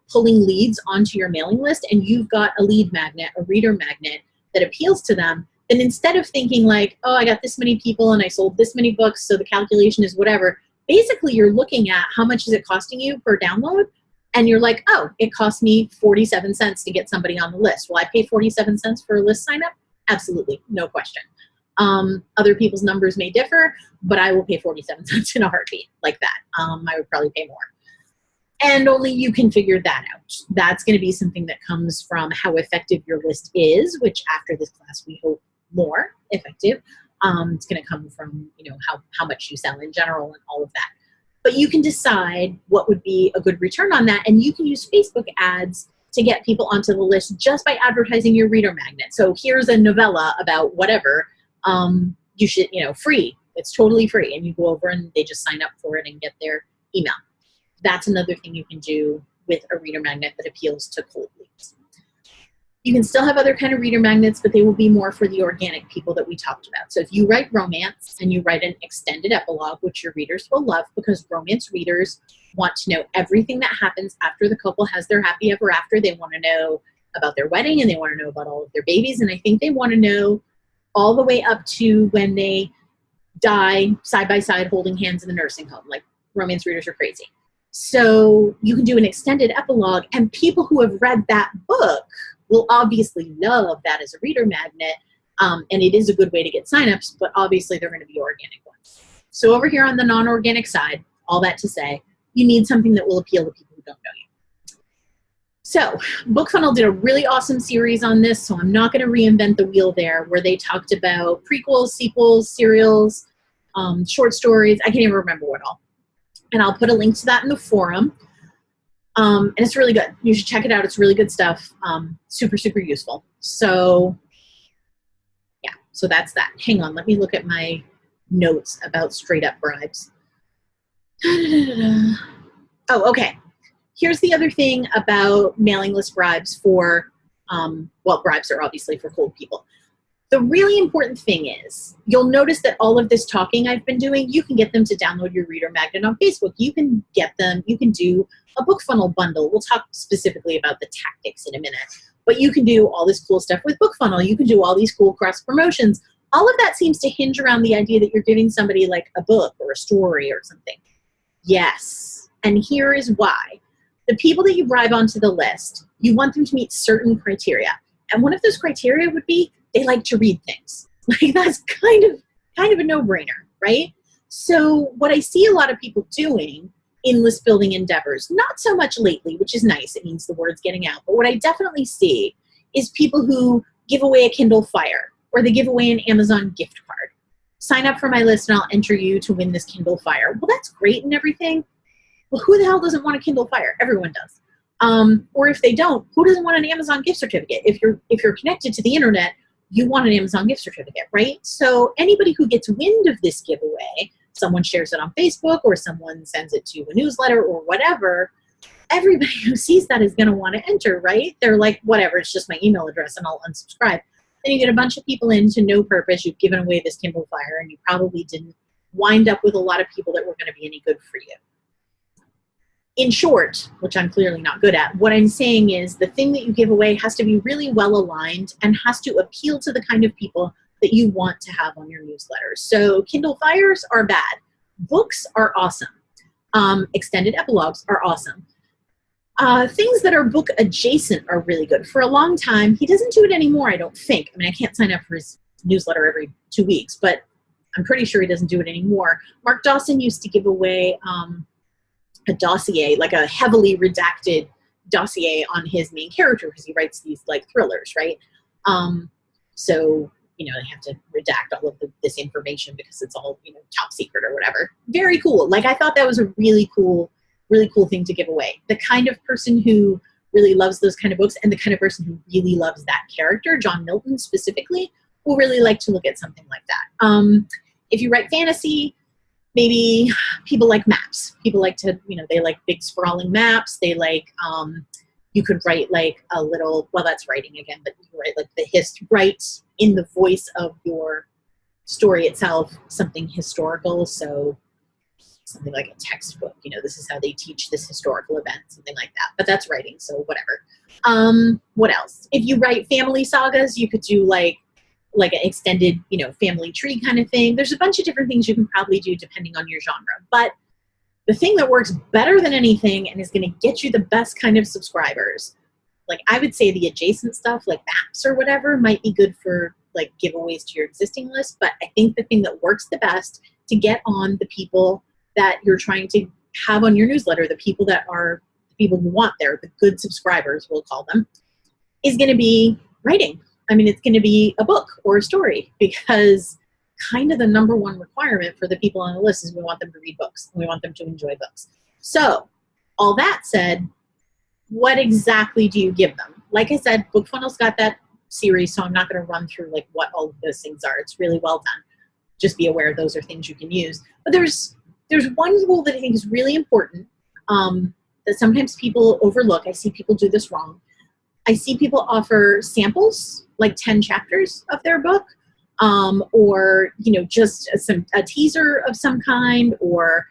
Speaker 1: pulling leads onto your mailing list, and you've got a lead magnet, a reader magnet that appeals to them, then instead of thinking like, oh, I got this many people and I sold this many books, so the calculation is whatever, basically you're looking at how much is it costing you per download, and you're like, oh, it cost me 47 cents to get somebody on the list. Will I pay 47 cents for a list sign up? Absolutely, no question. Other people's numbers may differ, but I will pay 47 cents in a heartbeat like that. I would probably pay more. And only you can figure that out. That's going to be something that comes from how effective your list is, which after this class we hope more effective. It's going to come from how much you sell in general and all of that. But you can decide what would be a good return on that, and you can use Facebook ads to get people onto the list just by advertising your reader magnet. So here's a novella about whatever. You should, free. It's totally free, and you go over and they just sign up for it and get their email. That's another thing you can do with a reader magnet that appeals to cold leads. You can still have other kind of reader magnets, but they will be more for the organic people that we talked about. So if you write romance and you write an extended epilogue, which your readers will love, because romance readers want to know everything that happens after the couple has their happy ever after. They want to know about their wedding, and they want to know about all of their babies, and I think they want to know all the way up to when they die side by side holding hands in the nursing home. Like, romance readers are crazy. So you can do an extended epilogue, and people who have read that book will obviously love that as a reader magnet, and it is a good way to get signups, but obviously they're going to be organic ones. So over here on the non-organic side, all that to say, you need something that will appeal to people who don't know you. So BookFunnel did a really awesome series on this, so I'm not going to reinvent the wheel there, where they talked about prequels, sequels, serials, short stories. I can't even remember what all. And I'll put a link to that in the forum. And it's really good. You should check it out. It's really good stuff. Super, super useful. So yeah, so that's that. Hang on, let me look at my notes about straight up bribes. Oh, okay. Here's the other thing about mailing list bribes for, bribes are obviously for cold people. The really important thing is, you'll notice that all of this talking I've been doing, you can get them to download your reader magnet on Facebook. You can get them, you can do a BookFunnel bundle. We'll talk specifically about the tactics in a minute. But you can do all this cool stuff with BookFunnel. You can do all these cool cross promotions. All of that seems to hinge around the idea that you're giving somebody like a book or a story or something. Yes, and here is why. The people that you bribe onto the list, you want them to meet certain criteria. And one of those criteria would be they like to read things. Like, that's kind of a no-brainer, right? So what I see a lot of people doing in list building endeavors, not so much lately, which is nice, it means the word's getting out, but what I definitely see is people who give away a Kindle Fire, or they give away an Amazon gift card. Sign up for my list and I'll enter you to win this Kindle Fire. Well, that's great and everything. Well, who the hell doesn't want a Kindle Fire? Everyone does. Or if they don't, who doesn't want an Amazon gift certificate? If you're connected to the internet, you want an Amazon gift certificate, right? So anybody who gets wind of this giveaway, someone shares it on Facebook or someone sends it to a newsletter or whatever, everybody who sees that is going to want to enter, right? They're like, whatever, it's just my email address and I'll unsubscribe. Then you get a bunch of people in to no purpose. You've given away this Kindle Fire and you probably didn't wind up with a lot of people that were going to be any good for you. In short, which I'm clearly not good at, what I'm saying is the thing that you give away has to be really well aligned and has to appeal to the kind of people that you want to have on your newsletters. So Kindle Fires are bad. Books are awesome. Extended epilogues are awesome. Things that are book adjacent are really good. For a long time, he doesn't do it anymore, I don't think. I mean, I can't sign up for his newsletter every 2 weeks, but I'm pretty sure he doesn't do it anymore. Mark Dawson used to give away a dossier, like a heavily redacted dossier on his main character, because he writes these like thrillers, right? So, you know, they have to redact all of this information because it's all, you know, top secret or whatever. Very cool. Like, I thought that was a really cool thing to give away. The kind of person who really loves those kind of books, and the kind of person who really loves that character, John Milton specifically, will really like to look at something like that. If you write fantasy, maybe people like maps. People like to, you know, they like big sprawling maps. They like, you could write like a little, well, that's writing again, but you write like write in the voice of your story itself, something historical. So something like a textbook, you know, this is how they teach this historical event, something like that. But that's writing, so whatever. What else? If you write family sagas, you could do like an extended, you know, family tree kind of thing. There's a bunch of different things you can probably do depending on your genre. But the thing that works better than anything and is going to get you the best kind of subscribers, like I would say the adjacent stuff like maps or whatever might be good for like giveaways to your existing list. But I think the thing that works the best to get on the people that you're trying to have on your newsletter, the people that are the people who want there, the good subscribers, we'll call them, is going to be writing. I mean, it's going to be a book or a story, because kind of the number one requirement for the people on the list is we want them to read books and we want them to enjoy books. So all that said, what exactly do you give them? Like I said, BookFunnel's got that series, so I'm not going to run through like what all of those things are. It's really well done. Just be aware those are things you can use. But there's one rule that I think is really important that sometimes people overlook. I see people do this wrong. I see people offer samples, like 10 chapters of their book, or, you know, just a teaser of some kind or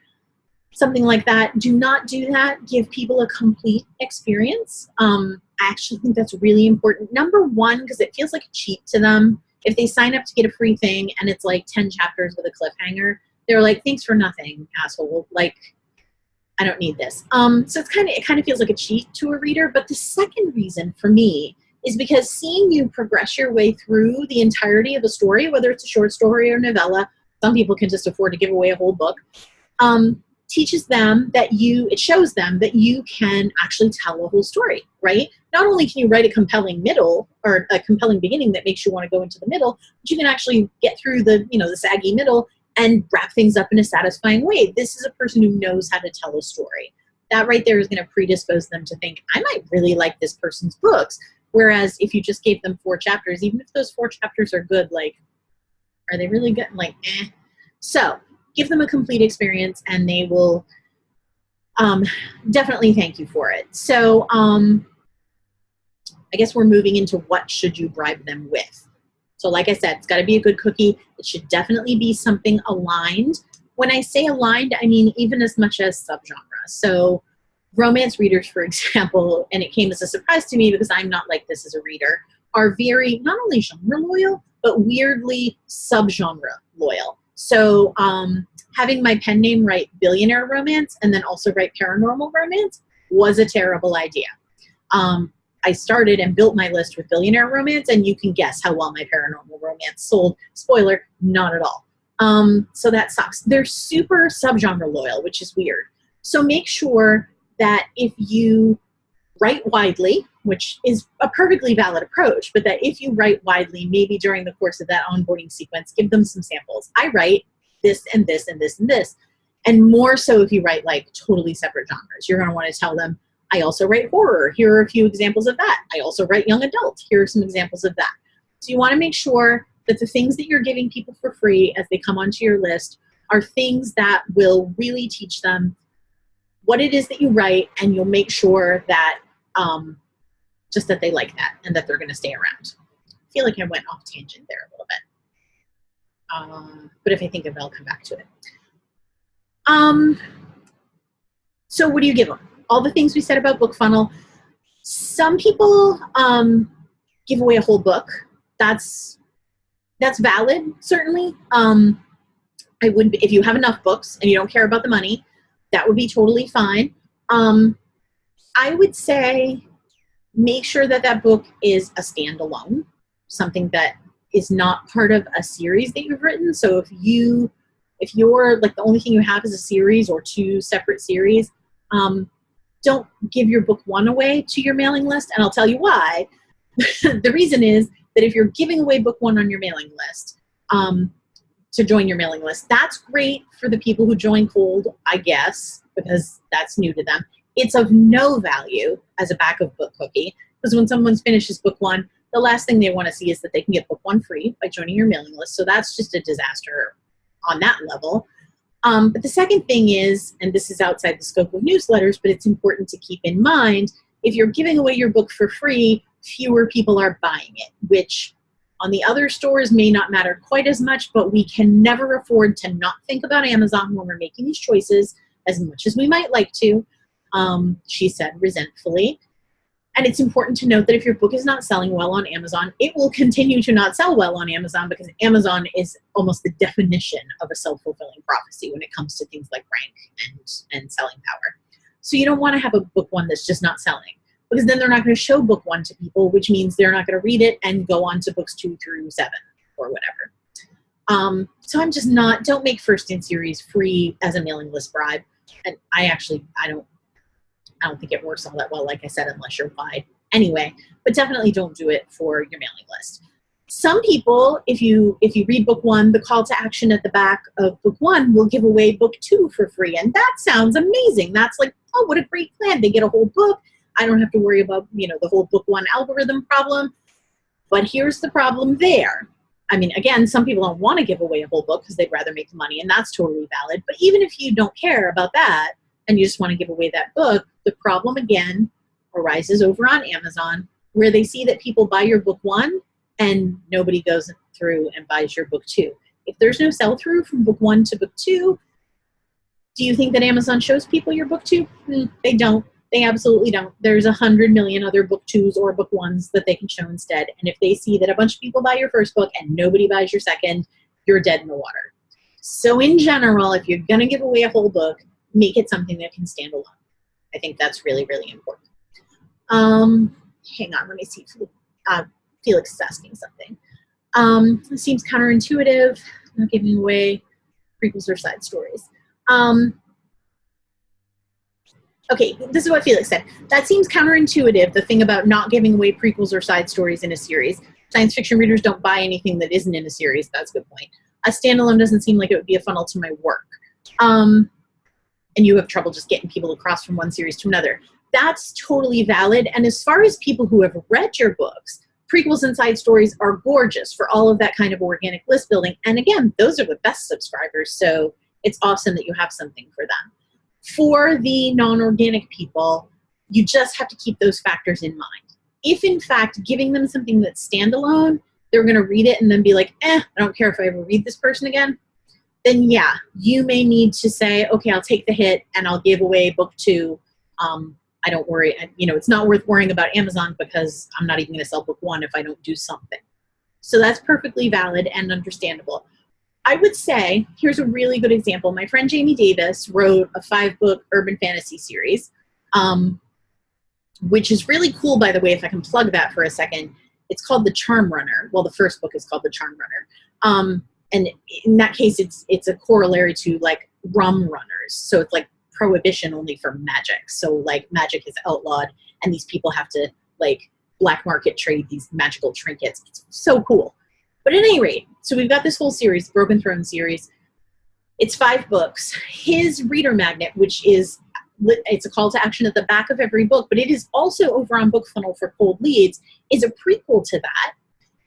Speaker 1: something like that. Do not do that. Give people a complete experience. I actually think that's really important. Number one, because it feels like a cheat to them. If they sign up to get a free thing and it's like 10 chapters with a cliffhanger, they're like, thanks for nothing, asshole. Like, I don't need this. So it kind of feels like a cheat to a reader. But the second reason for me is because seeing you progress your way through the entirety of a story, whether it's a short story or novella, some people can just afford to give away a whole book, teaches them that it shows them that you can actually tell a whole story, right? Not only can you write a compelling middle or a compelling beginning that makes you want to go into the middle, but you can actually get through the saggy middle and wrap things up in a satisfying way. This is a person who knows how to tell a story. That right there is going to predispose them to think, I might really like this person's books. Whereas if you just gave them 4 chapters, even if those 4 chapters are good, like, are they really good? Like, eh. So give them a complete experience and they will definitely thank you for it. So I guess we're moving into what should you bribe them with. So like I said, it's got to be a good cookie. It should definitely be something aligned. When I say aligned, I mean even as much as subgenre. So romance readers, for example, and it came as a surprise to me because I'm not like this as a reader, are very not only genre loyal, but weirdly subgenre loyal. So having my pen name write billionaire romance and then also write paranormal romance was a terrible idea. I started and built my list with billionaire romance, and you can guess how well my paranormal romance sold. Spoiler, not at all. So that sucks. They're super subgenre loyal, which is weird. So make sure that if you write widely, which is a perfectly valid approach, but that if you write widely, maybe during the course of that onboarding sequence, give them some samples. I write this and this and this and this. And more so if you write like totally separate genres. You're going to want to tell them, I also write horror. Here are a few examples of that. I also write young adult. Here are some examples of that. So you want to make sure that the things that you're giving people for free as they come onto your list are things that will really teach them what it is that you write, and you'll make sure that just that they like that and that they're going to stay around. I feel like I went off tangent there a little bit. But if I think of it, I'll come back to it. So what do you give them? All the things we said about BookFunnel. Some people give away a whole book. That's valid, certainly. I would, if you have enough books and you don't care about the money, that would be totally fine. I would say make sure that that book is a standalone, something that is not part of a series that you've written. So if you're like the only thing you have is a series or two separate series, don't give your book one away to your mailing list. And I'll tell you why. The reason is that if you're giving away book one on your mailing list, to join your mailing list, that's great for the people who join cold, I guess, because that's new to them. It's of no value as a backup book cookie, because when someone finishes book one, the last thing they want to see is that they can get book one free by joining your mailing list. So that's just a disaster on that level. But the second thing is, and this is outside the scope of newsletters, but it's important to keep in mind, if you're giving away your book for free, fewer people are buying it, which on the other stores may not matter quite as much, but we can never afford to not think about Amazon when we're making these choices as much as we might like to, she said resentfully. And it's important to note that if your book is not selling well on Amazon, it will continue to not sell well on Amazon, because Amazon is almost the definition of a self-fulfilling prophecy when it comes to things like rank and selling power. So you don't want to have a book one that's just not selling, because then they're not going to show book one to people, which means they're not going to read it and go on to books 2 through 7 or whatever. So I'm just not, don't make first in series free as a mailing list bribe. And I don't think it works all that well, like I said, unless you're wide anyway, but definitely don't do it for your mailing list. Some people, if you read book one, the call to action at the back of book one will give away book 2 for free. And that sounds amazing. That's like, oh, what a great plan. They get a whole book. I don't have to worry about, the whole book one algorithm problem. But here's the problem there. I mean, again, some people don't want to give away a whole book because they'd rather make the money, and that's totally valid. But even if you don't care about that and you just want to give away that book, the problem again arises over on Amazon, where they see that people buy your book one and nobody goes through and buys your book 2. If there's no sell-through from book 1 to book 2, do you think that Amazon shows people your book 2? They don't. They absolutely don't. There's 100 million other book 2s or book 1s that they can show instead. And if they see that a bunch of people buy your first book and nobody buys your second, you're dead in the water. So in general, if you're going to give away a whole book, make it something that can stand alone. I think that's really, really important. Hang on, let me see. Felix is asking something. It seems counterintuitive, not giving away prequels or side stories. Okay, this is what Felix said. That seems counterintuitive, the thing about not giving away prequels or side stories in a series. Science fiction readers don't buy anything that isn't in a series. That's a good point. A standalone doesn't seem like it would be a funnel to my work. And you have trouble just getting people across from one series to another. That's totally valid. And as far as people who have read your books, prequels and side stories are gorgeous for all of that kind of organic list building. And again, those are the best subscribers. So it's awesome that you have something for them. For the non-organic people, you just have to keep those factors in mind. If, in fact, giving them something that's standalone, they're going to read it and then be like, I don't care if I ever read this person again, then yeah, you may need to say, okay, I'll take the hit and I'll give away book 2. I don't worry. It's not worth worrying about Amazon because I'm not even going to sell book 1 if I don't do something. So that's perfectly valid and understandable. I would say, here's a really good example. My friend Jamie Davis wrote a 5-book urban fantasy series, which is really cool, by the way, if I can plug that for a second. It's called The Charm Runner. Well, the first book is called The Charm Runner. And in that case, it's a corollary to like rum runners. So it's like prohibition only for magic. So like magic is outlawed and these people have to like black market trade these magical trinkets. It's so cool. But at any rate, so we've got this whole series, Broken Throne series. It's 5 books. His reader magnet, which is, it's a call to action at the back of every book, but it is also over on BookFunnel for cold leads, is a prequel to that.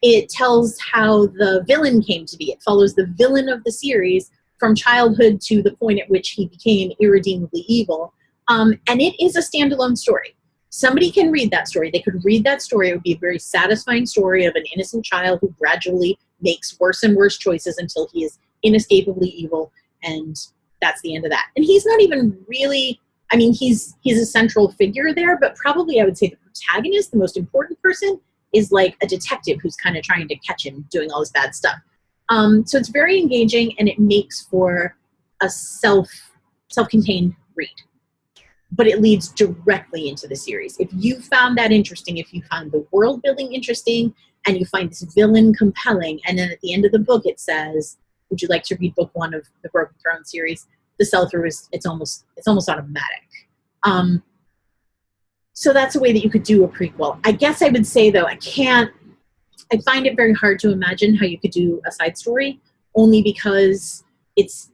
Speaker 1: It tells how the villain came to be. It follows the villain of the series from childhood to the point at which he became irredeemably evil. And it is a standalone story. Somebody can read that story. They could read that story. It would be a very satisfying story of an innocent child who gradually makes worse and worse choices until he is inescapably evil, and that's the end of that. And he's not even really, I mean, he's a central figure there, but probably I would say the protagonist, the most important person, is like a detective who's kind of trying to catch him doing all this bad stuff. So it's very engaging, and it makes for a self-contained read. But it leads directly into the series. If you found that interesting, if you found the world building interesting, and you find this villain compelling, and then at the end of the book it says, would you like to read book 1 of the Broken Throne series? The sell-through is, it's almost automatic. So that's a way that you could do a prequel. I guess I would say, though, I find it very hard to imagine how you could do a side story, only because it's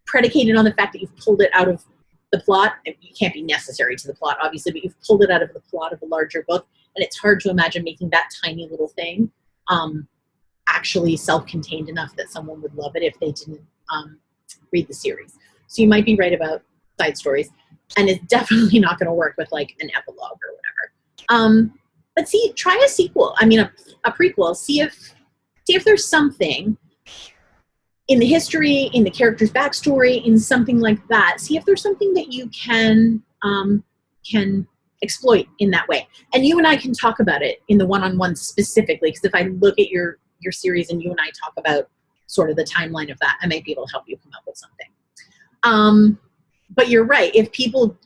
Speaker 1: predicated on the fact that you've pulled it out of the plot. It can't be necessary to the plot, obviously, but you've pulled it out of the plot of a larger book, and it's hard to imagine making that tiny little thing actually self-contained enough that someone would love it if they didn't read the series. So you might be right about side stories, and it's definitely not going to work with like an epilogue or whatever. But see, try a sequel. I mean, a prequel. See if there's something in the history, in the character's backstory, in something like that. See if there's something that you can exploit in that way. And you and I can talk about it in the one-on-one specifically, because if I look at your series and you and I talk about sort of the timeline of that, I might be able to help you come up with something. But you're right. If people,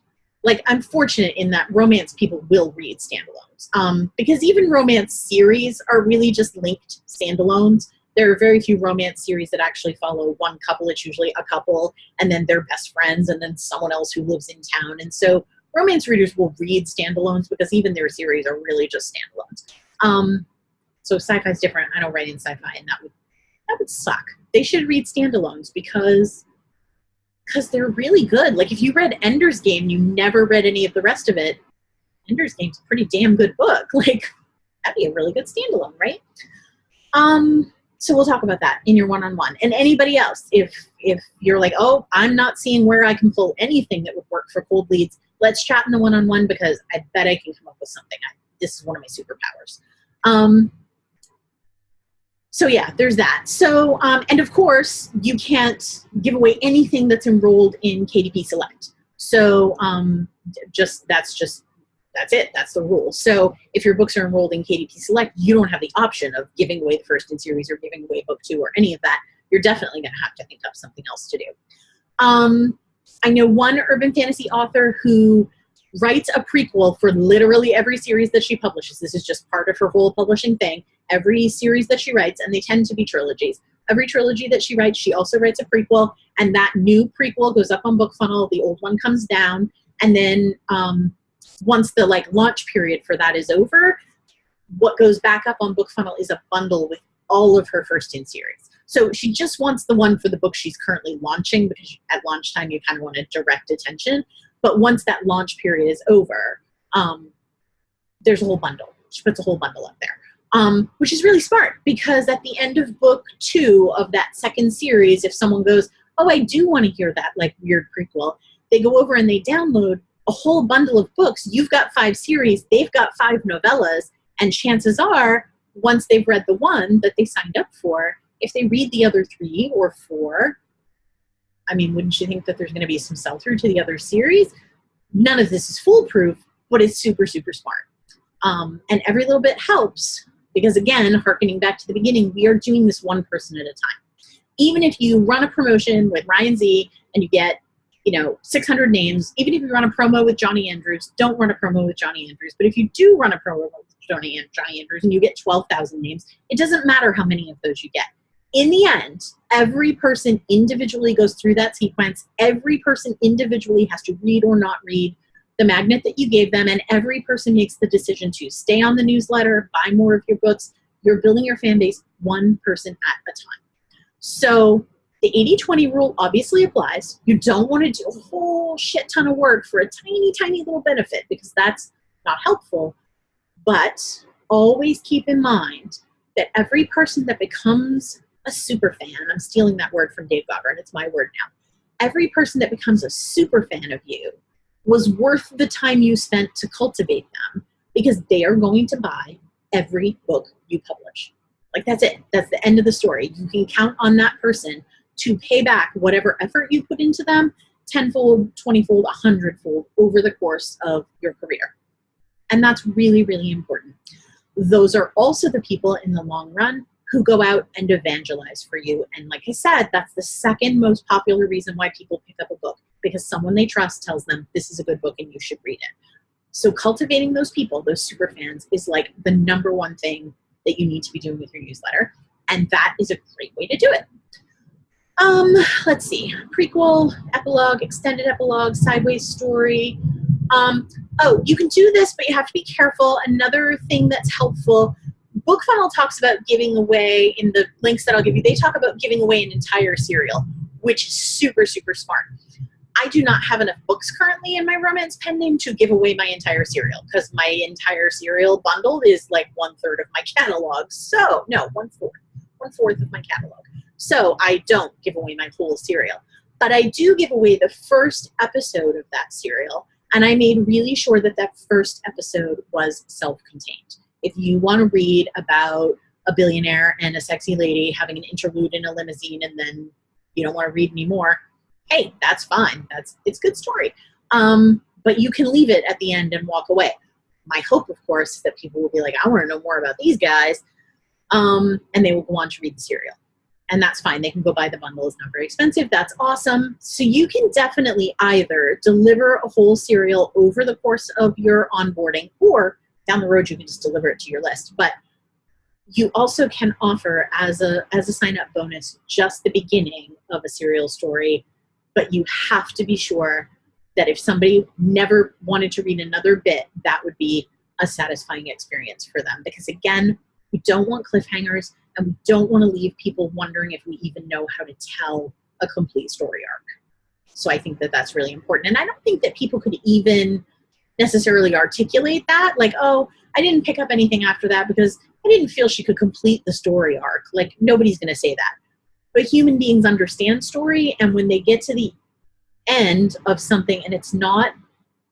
Speaker 1: like, I'm fortunate in that romance people will read standalones, because even romance series are really just linked standalones. There are very few romance series that actually follow one couple. It's usually a couple and then their best friends and then someone else who lives in town. And so romance readers will read standalones because even their series are really just standalones. So sci-fi is different. I don't write in sci-fi, and that would suck. They should read standalones because they're really good. Like if you read Ender's Game, you never read any of the rest of it. Ender's Game's a pretty damn good book. Like that'd be a really good standalone, right? So we'll talk about that in your one-on-one. And anybody else, if you're like, oh, I'm not seeing where I can pull anything that would work for cold leads, let's chat in the one-on-one because I bet I can come up with something. This is one of my superpowers. So yeah, there's that. So, and of course, you can't give away anything that's enrolled in KDP Select. So that's it. That's the rule. So if your books are enrolled in KDP Select, you don't have the option of giving away the first in series or giving away book 2 or any of that. You're definitely going to have to think up something else to do. I know one urban fantasy author who writes a prequel for literally every series that she publishes. This is just part of her whole publishing thing. Every series that she writes, and they tend to be trilogies. Every trilogy that she writes, she also writes a prequel, and that new prequel goes up on BookFunnel. The old one comes down, and then once the launch period for that is over, what goes back up on BookFunnel is a bundle with all of her first in series. So she just wants the one for the book she's currently launching, because at launch time you kind of want to direct attention. But once that launch period is over, there's a whole bundle. She puts a whole bundle up there, which is really smart, because at the end of book 2 of that second series, if someone goes, oh, I do want to hear that weird prequel, they go over and they download a whole bundle of books. You've got 5 series, they've got 5 novellas, and chances are, once they've read the one that they signed up for, if they read the other 3 or 4, I mean, wouldn't you think that there's going to be some sell-through to the other series? None of this is foolproof, but it's super, super smart. And every little bit helps, because again, hearkening back to the beginning, we are doing this one person at a time. Even if you run a promotion with Ryan Z and you get 600 names, even if you run a promo with Johnny Andrews, don't run a promo with Johnny Andrews. But if you do run a promo with Johnny Andrews and you get 12,000 names, it doesn't matter how many of those you get. In the end, every person individually goes through that sequence. Every person individually has to read or not read the magnet that you gave them, and every person makes the decision to stay on the newsletter, buy more of your books. You're building your fan base one person at a time. So the 80-20 rule obviously applies. You don't want to do a whole shit ton of work for a tiny, tiny little benefit, because that's not helpful. But always keep in mind that every person that becomes a super fan, I'm stealing that word from Dave Goggard, it's my word now. Every person that becomes a super fan of you was worth the time you spent to cultivate them, because they are going to buy every book you publish. That's it. That's the end of the story. You can count on that person to pay back whatever effort you put into them, 10-fold, 20-fold, 100-fold over the course of your career. And that's really, really important. Those are also the people in the long run who go out and evangelize for you. And like I said, that's the second most popular reason why people pick up a book. because someone they trust tells them this is a good book and you should read it. So cultivating those people, those super fans, is like the number one thing that you need to be doing with your newsletter. And that is a great way to do it. Let's see. Prequel, epilogue, extended epilogue, sideways story. Oh, you can do this, but you have to be careful. Another thing that's helpful, BookFunnel talks about giving away, in the links that I'll give you, they talk about giving away an entire serial, which is super, super smart. I do not have enough books currently in my romance pen name to give away my entire serial, because my entire serial bundle is like 1/3 of my catalog. So, no, 1/4 of my catalog. So I don't give away my whole serial. But I do give away the first episode of that serial, and I made really sure that that first episode was self-contained. If you want to read about a billionaire and a sexy lady having an interlude in a limousine and then you don't want to read anymore, hey, that's fine. It's a good story. But you can leave it at the end and walk away. My hope, of course, is that people will be like, I want to know more about these guys. And they will go on to read the serial. And that's fine. They can go buy the bundle. It's not very expensive. That's awesome. So you can definitely either deliver a whole serial over the course of your onboarding, or down the road you can just deliver it to your list. But you also can offer as a sign-up bonus just the beginning of a serial story. But you have to be sure that if somebody never wanted to read another bit, that would be a satisfying experience for them. Because again, we don't want cliffhangers, and we don't want to leave people wondering if we even know how to tell a complete story arc. So I think that that's really important. And I don't think that people could even necessarily articulate that. Like, oh, I didn't pick up anything after that because I didn't feel she could complete the story arc. Like, nobody's going to say that. But human beings understand story, and when they get to the end of something and it's not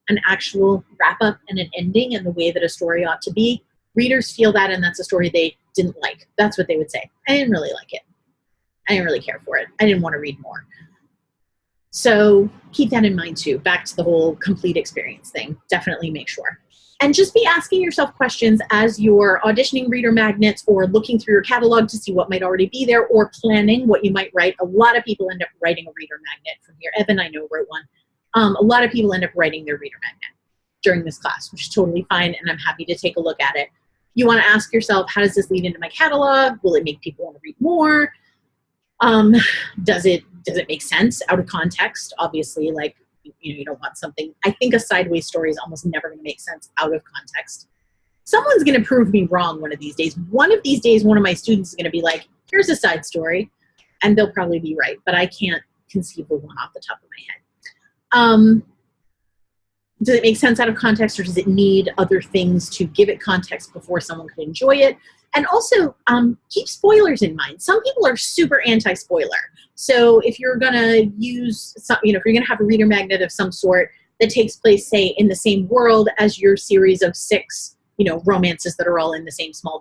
Speaker 1: an actual wrap-up and an ending in the way that a story ought to be, readers feel that, and that's a story they didn't like. That's what they would say. I didn't really like it. I didn't really care for it. I didn't want to read more. So keep that in mind too. Back to the whole complete experience thing. Definitely make sure. And just be asking yourself questions as you're auditioning reader magnets or looking through your catalog to see what might already be there, or planning what you might write. A lot of people end up writing a reader magnet from here. Evan, I know, wrote one. A lot of people end up writing their reader magnet during this class, which is totally fine, and I'm happy to take a look at it. You want to ask yourself, how does this lead into my catalog? Will it make people want to read more? Does it make sense out of context? Obviously, like, you don't want something. I think a sideways story is almost never going to make sense out of context. Someone's going to prove me wrong one of these days. One of these days, one of my students is going to be like, here's a side story, and they'll probably be right, but I can't conceive of one off the top of my head. Does it make sense out of context, or does it need other things to give it context before someone could enjoy it? And also, keep spoilers in mind. Some people are super anti-spoiler. So if you're going to use, if you're going to have a reader magnet of some sort that takes place, say, in the same world as your series of 6, romances that are all in the same small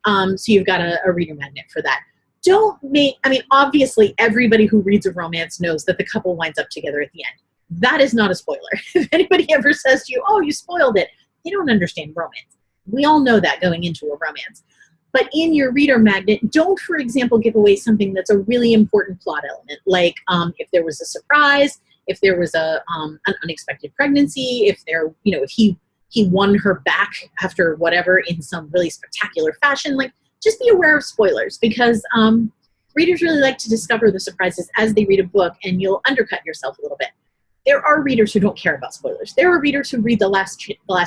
Speaker 1: town. So you've got a reader magnet for that. Obviously, everybody who reads a romance knows that the couple winds up together at the end. That is not a spoiler. If anybody ever says to you, oh, you spoiled it, they don't understand romance. We all know that going into a romance. But in your reader magnet, don't, for example, give away something that's a really important plot element, like if there was a surprise, if there was an unexpected pregnancy, if he won her back after whatever in some really spectacular fashion. Like, just be aware of spoilers, because readers really like to discover the surprises as they read a book, and you'll undercut yourself a little bit. There are readers who don't care about spoilers. There are readers who read the last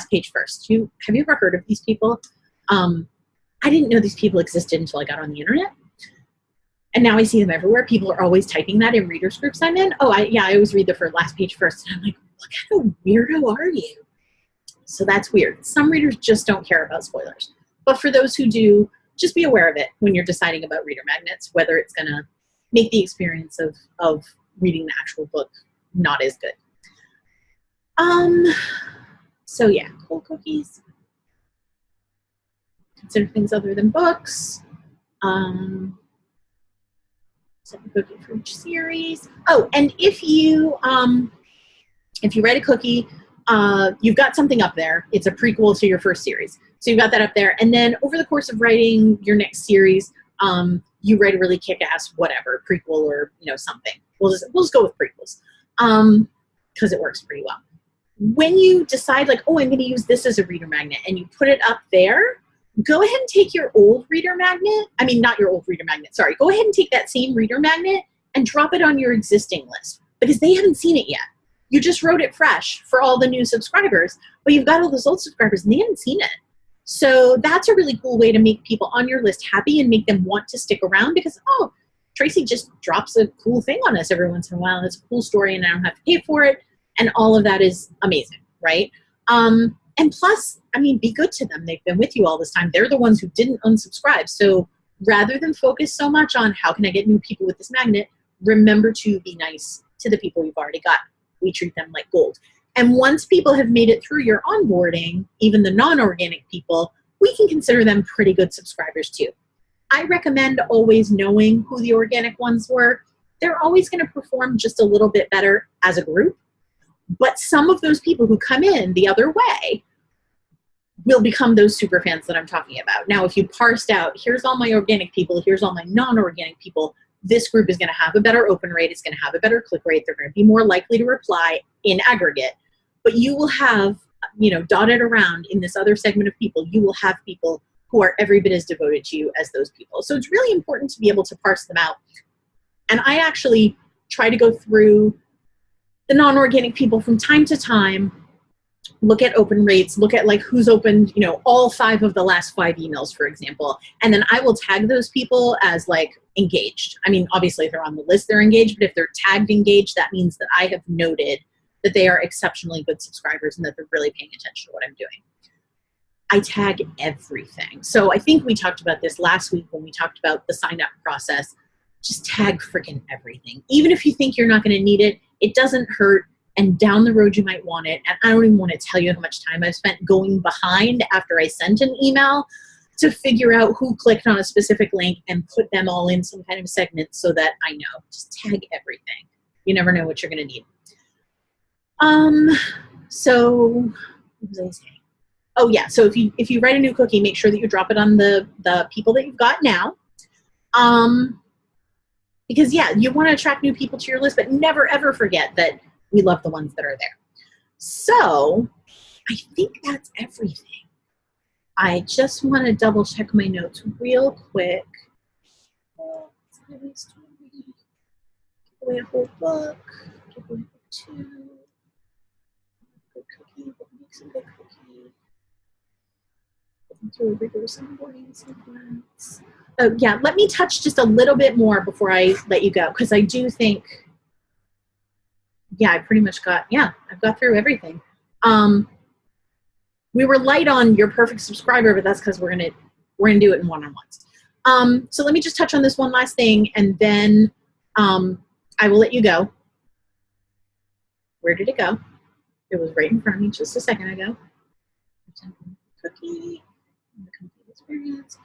Speaker 1: page first. Have you ever heard of these people? I didn't know these people existed until I got on the internet. And now I see them everywhere. People are always typing that in readers groups I'm in. Oh, I always read the last page first. And I'm like, what kind of weirdo are you? So that's weird. Some readers just don't care about spoilers. But for those who do, just be aware of it when you're deciding about reader magnets, whether it's going to make the experience of reading the actual book not as good. So yeah, cold cookies. Consider things other than books. Set a cookie for each series. Oh, and if you write a cookie, you've got something up there. It's a prequel to your first series. So you've got that up there. And then over the course of writing your next series, you write a really kick-ass whatever, prequel or something. We'll just go with prequels. because it works pretty well. When you decide like, oh, I'm going to use this as a reader magnet, and you put it up there, go ahead and take your old reader magnet. I mean, not your old reader magnet, sorry. Go ahead and take that same reader magnet and drop it on your existing list, because they haven't seen it yet. You just wrote it fresh for all the new subscribers, but you've got all those old subscribers and they haven't seen it. So that's a really cool way to make people on your list happy and make them want to stick around, because, oh, Tracy just drops a cool thing on us every once in a while, and it's a cool story and I don't have to pay for it. And all of that is amazing, right? And plus, I mean, be good to them. They've been with you all this time. They're the ones who didn't unsubscribe. So rather than focus so much on how can I get new people with this magnet, remember to be nice to the people you've already got. We treat them like gold. And once people have made it through your onboarding, even the non-organic people, we can consider them pretty good subscribers too. I recommend always knowing who the organic ones were. They're always going to perform just a little bit better as a group. But some of those people who come in the other way will become those super fans that I'm talking about. Now, if you parsed out, here's all my organic people, here's all my non-organic people, this group is going to have a better open rate, it's going to have a better click rate, they're going to be more likely to reply in aggregate. But you will have, you know, dotted around in this other segment of people, you will have people who are every bit as devoted to you as those people. So it's really important to be able to parse them out. And I actually try to go through the non-organic people from time to time, look at open rates, look at like who's opened, you know, all 5 of the last 5 emails, for example. And then I will tag those people as like engaged. I mean, obviously if they're on the list, they're engaged, but if they're tagged engaged, that means that I have noted that they are exceptionally good subscribers and that they're really paying attention to what I'm doing. I tag everything. So I think we talked about this last week when we talked about the sign up process. Just tag freaking everything. Even if you think you're not going to need it, it doesn't hurt, and down the road you might want it. And I don't even want to tell you how much time I've spent going behind after I sent an email to figure out who clicked on a specific link and put them all in some kind of segment so that I know. Just tag everything. You never know what you're going to need. So what was I saying? Oh yeah, so if you write a new cookie, make sure that you drop it on the people that you've got now. Because yeah, you want to attract new people to your list, but never ever forget that we love the ones that are there. So I think that's everything. I just want to double check my notes real quick. Give away a whole book. Give away a book 2. Good cookie. What makes a good cookie? Through a rigorous onboarding sequence. Oh yeah, let me touch just a little bit more before I let you go, because I do think, yeah, I pretty much I've got through everything. We were light on your perfect subscriber, but that's because we're gonna do it in one-on-ones. So let me just touch on this one last thing, and then I will let you go. Where did it go? It was right in front of me just a second ago. Cookie, the complete experience.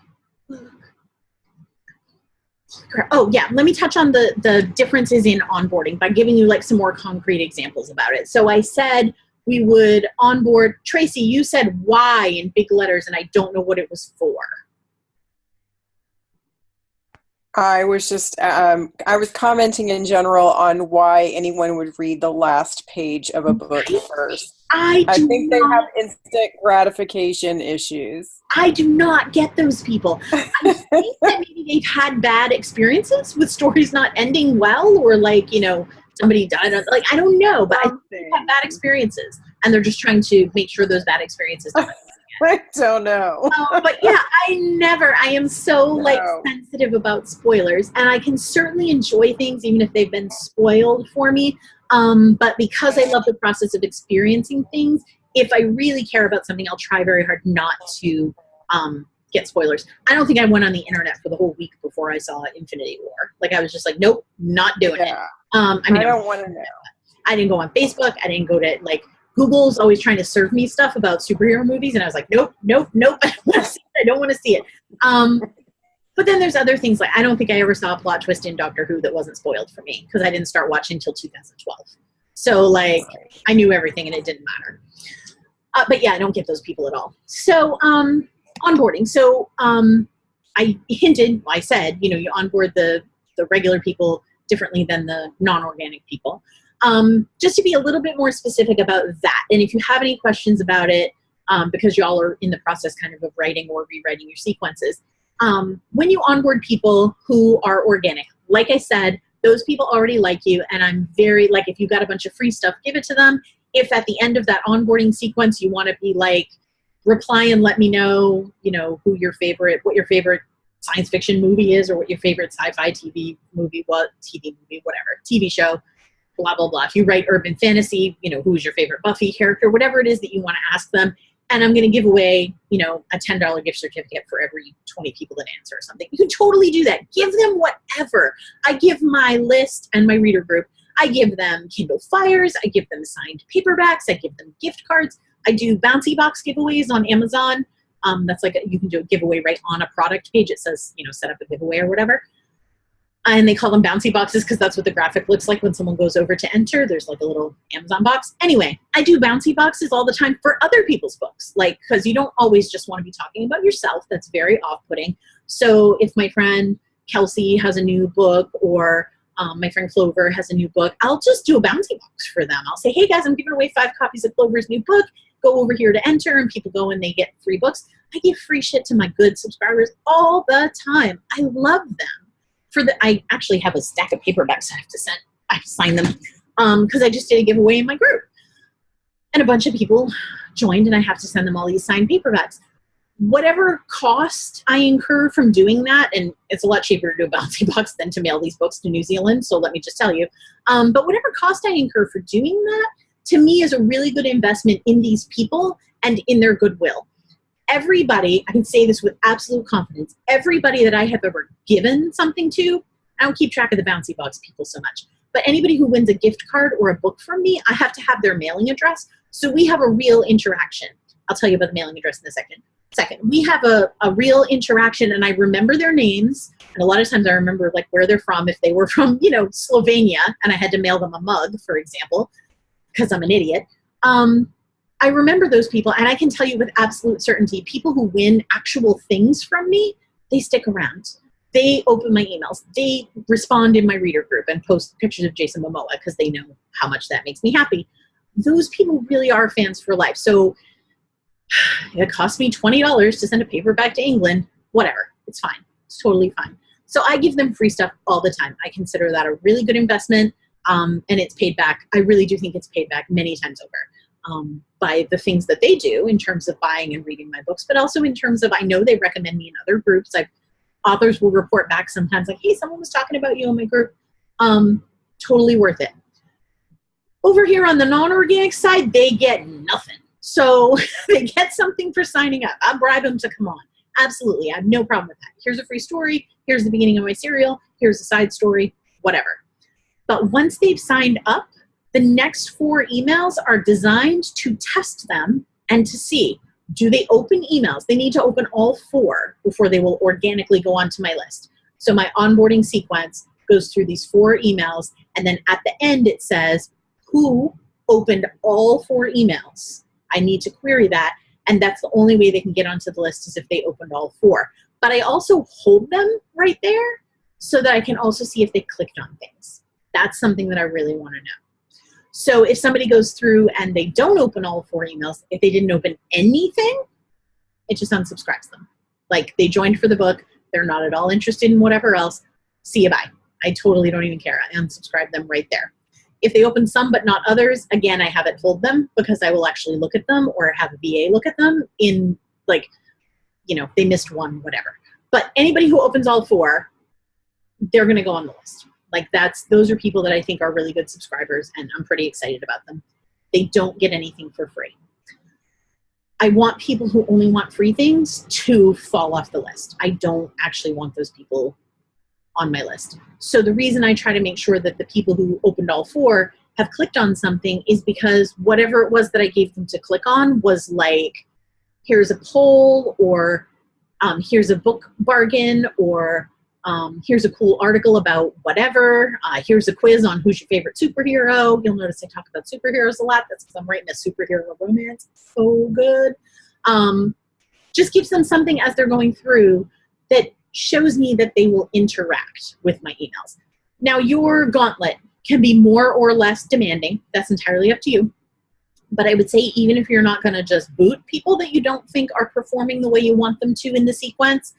Speaker 1: Oh yeah, let me touch on the differences in onboarding by giving you like some more concrete examples about it. So I said we would onboard, Tracy, you said why in big letters and I don't know what it was for.
Speaker 2: I was just, I was commenting in general on why anyone would read the last page of a book first. I think they have instant gratification issues.
Speaker 1: I do not get those people. I think that maybe they've had bad experiences with stories not ending well, or like, you know, somebody died. Like, I don't know, but I think they've had bad experiences and they're just trying to make sure those bad experiences don't happen.
Speaker 2: I don't know.
Speaker 1: But yeah, I am so like sensitive about spoilers, and I can certainly enjoy things even if they've been spoiled for me. But because I love the process of experiencing things, if I really care about something, I'll try very hard not to get spoilers. I don't think I went on the internet for the whole week before I saw Infinity War. Like I was just like, nope, not doing it. I mean, I don't want to know. I didn't go on Facebook. I didn't go to like Google's always trying to serve me stuff about superhero movies, and I was like, nope. I don't want to see it. But then there's other things, like I don't think I ever saw a plot twist in Doctor Who that wasn't spoiled for me because I didn't start watching until 2012. So like I knew everything and it didn't matter. But yeah, I don't get those people at all. So onboarding. So I said, you know, you onboard the regular people differently than the non-organic people. just to be a little bit more specific about that. And if you have any questions about it, because y'all are in the process kind of writing or rewriting your sequences, when you onboard people who are organic, like I said, those people already like you, and I'm very, like, if you got a bunch of free stuff, give it to them. If at the end of that onboarding sequence you want to be like, reply and let me know, what your favorite science fiction movie is, or what your favorite sci-fi TV movie, whatever, TV show, blah, blah, blah. If you write urban fantasy, who's your favorite Buffy character, whatever it is that you want to ask them. And I'm going to give away, a $10 gift certificate for every 20 people that answer or something. You can totally do that. Give them whatever. I give my list and my reader group, I give them Kindle Fires. I give them signed paperbacks. I give them gift cards. I do bouncy box giveaways on Amazon. That's like, you can do a giveaway right on a product page. It says, set up a giveaway or whatever. And they call them bouncy boxes because that's what the graphic looks like when someone goes over to enter. There's like a little Amazon box. Anyway, I do bouncy boxes all the time for other people's books, because you don't always just want to be talking about yourself. That's very off-putting. So if my friend Kelsey has a new book, or my friend Clover has a new book, I'll just do a bouncy box for them. I'll say, hey guys, I'm giving away 5 copies of Clover's new book. Go over here to enter, and people go and they get free books. I give free shit to my good subscribers all the time. I love them. I actually have a stack of paperbacks I have to sign them, because I just did a giveaway in my group. And a bunch of people joined, and I have to send them all these signed paperbacks. Whatever cost I incur from doing that, and it's a lot cheaper to do a bouncy box than to mail these books to New Zealand, so let me just tell you. But whatever cost I incur for doing that, to me, is a really good investment in these people and in their goodwill. Everybody, I can say this with absolute confidence, everybody that I have ever given something to, I don't keep track of the bouncy box people so much, but anybody who wins a gift card or a book from me, I have to have their mailing address. So we have a real interaction. I'll tell you about the mailing address in a second. We have a real interaction, and I remember their names. And a lot of times I remember like where they're from. If they were from, Slovenia, and I had to mail them a mug, for example, because I'm an idiot. I remember those people, and I can tell you with absolute certainty, people who win actual things from me, they stick around. They open my emails. They respond in my reader group and post pictures of Jason Momoa because they know how much that makes me happy. Those people really are fans for life. So it cost me $20 to send a paperback to England. Whatever. It's fine. It's totally fine. So I give them free stuff all the time. I consider that a really good investment, and it's paid back. I really do think it's paid back many times over. By the things that they do in terms of buying and reading my books, but also in terms of, I know they recommend me in other groups. Authors will report back sometimes like, hey, someone was talking about you in my group. Totally worth it. Over here on the non-organic side, they get nothing. So they get something for signing up. I bribe them to come on. Absolutely. I have no problem with that. Here's a free story. Here's the beginning of my serial. Here's a side story, whatever. But once they've signed up, the next 4 emails are designed to test them and to see, do they open emails? They need to open all 4 before they will organically go onto my list. So my onboarding sequence goes through these 4 emails, and then at the end it says, who opened all 4 emails? I need to query that, and that's the only way they can get onto the list is if they opened all 4. But I also hold them right there so that I can also see if they clicked on things. That's something that I really want to know. So if somebody goes through and they don't open all 4 emails, if they didn't open anything, it just unsubscribes them. Like, they joined for the book, they're not at all interested in whatever else, see you, bye. I totally don't even care. I unsubscribe them right there. If they open some but not others, again, I have it hold them because I will actually look at them or have a VA look at them in, like, they missed one, whatever. But anybody who opens all 4, they're going to go on the list. Like, those are people that I think are really good subscribers, and I'm pretty excited about them. They don't get anything for free. I want people who only want free things to fall off the list. I don't actually want those people on my list. So the reason I try to make sure that the people who opened all 4 have clicked on something is because whatever it was that I gave them to click on was like, here's a poll, or here's a book bargain, or here's a cool article about whatever. Here's a quiz on who's your favorite superhero. You'll notice I talk about superheroes a lot. That's because I'm writing a superhero romance. So good. Just gives them something as they're going through that shows me that they will interact with my emails. Now, your gauntlet, can be more or less demanding. That's entirely up to you. But I would say even if you're not going to just boot people that you don't think are performing the way you want them to in the sequence,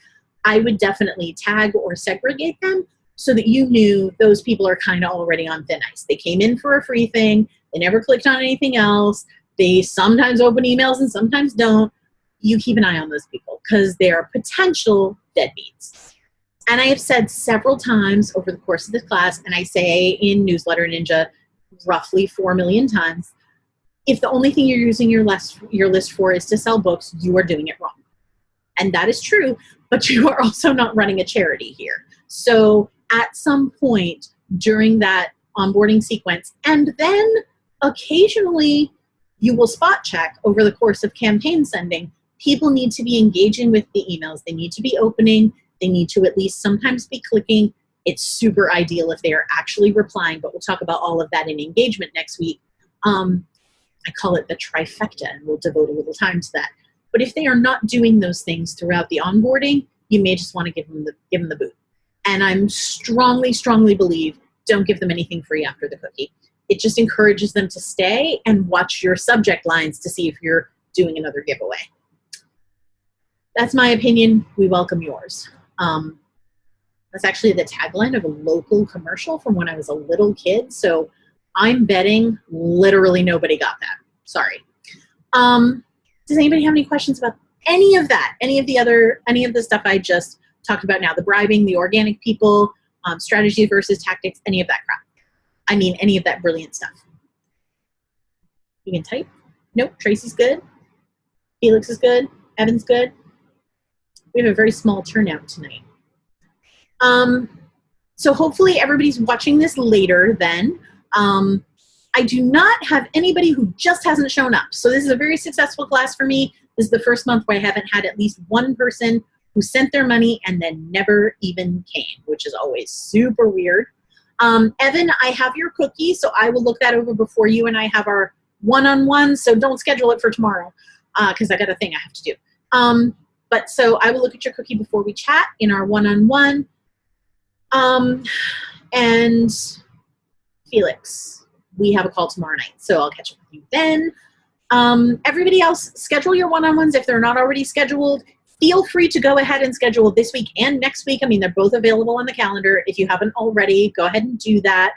Speaker 1: I would definitely tag or segregate them so that you knew those people are kind of already on thin ice. They came in for a free thing. They never clicked on anything else. They sometimes open emails and sometimes don't. You keep an eye on those people because they are potential deadbeats. And I have said several times over the course of this class, and I say in Newsletter Ninja roughly 4 million times, if the only thing you're using your list for is to sell books, you are doing it wrong. And that is true, but you are also not running a charity here. So at some point during that onboarding sequence, and then occasionally you will spot check over the course of campaign sending, people need to be engaging with the emails. They need to be opening. They need to at least sometimes be clicking. It's super ideal if they are actually replying, but we'll talk about all of that in engagement next week. I call it the trifecta, and we'll devote a little time to that. But if they are not doing those things throughout the onboarding, you may just want to give them the boot. And I'm strongly believe don't give them anything free after the cookie. It just encourages them to stay and watch your subject lines to see if you're doing another giveaway. That's my opinion. We welcome yours. That's actually the tagline of a local commercial from when I was a little kid. So I'm betting literally nobody got that. Sorry. Does anybody have any questions about any of that? Any of the stuff I just talked about now? The bribing, the organic people, strategy versus tactics, any of that crap. I mean, any of that brilliant stuff. You can type. Nope, Tracy's good. Felix is good. Evan's good. We have a very small turnout tonight. So hopefully everybody's watching this later then. I do not have anybody who just hasn't shown up. So this is a very successful class for me. This is the first month where I haven't had at least one person who sent their money and then never even came, which is always super weird. Evan, I have your cookie, so I will look that over before you and I have our one-on-one, so don't schedule it for tomorrow because I got a thing I have to do. But so I will look at your cookie before we chat in our one-on-one. And Felix, we have a call tomorrow night, so I'll catch up with you then. Everybody else, schedule your one-on-ones if they're not already scheduled. Feel free to go ahead and schedule this week and next week. I mean, they're both available on the calendar. If you haven't already, go ahead and do that.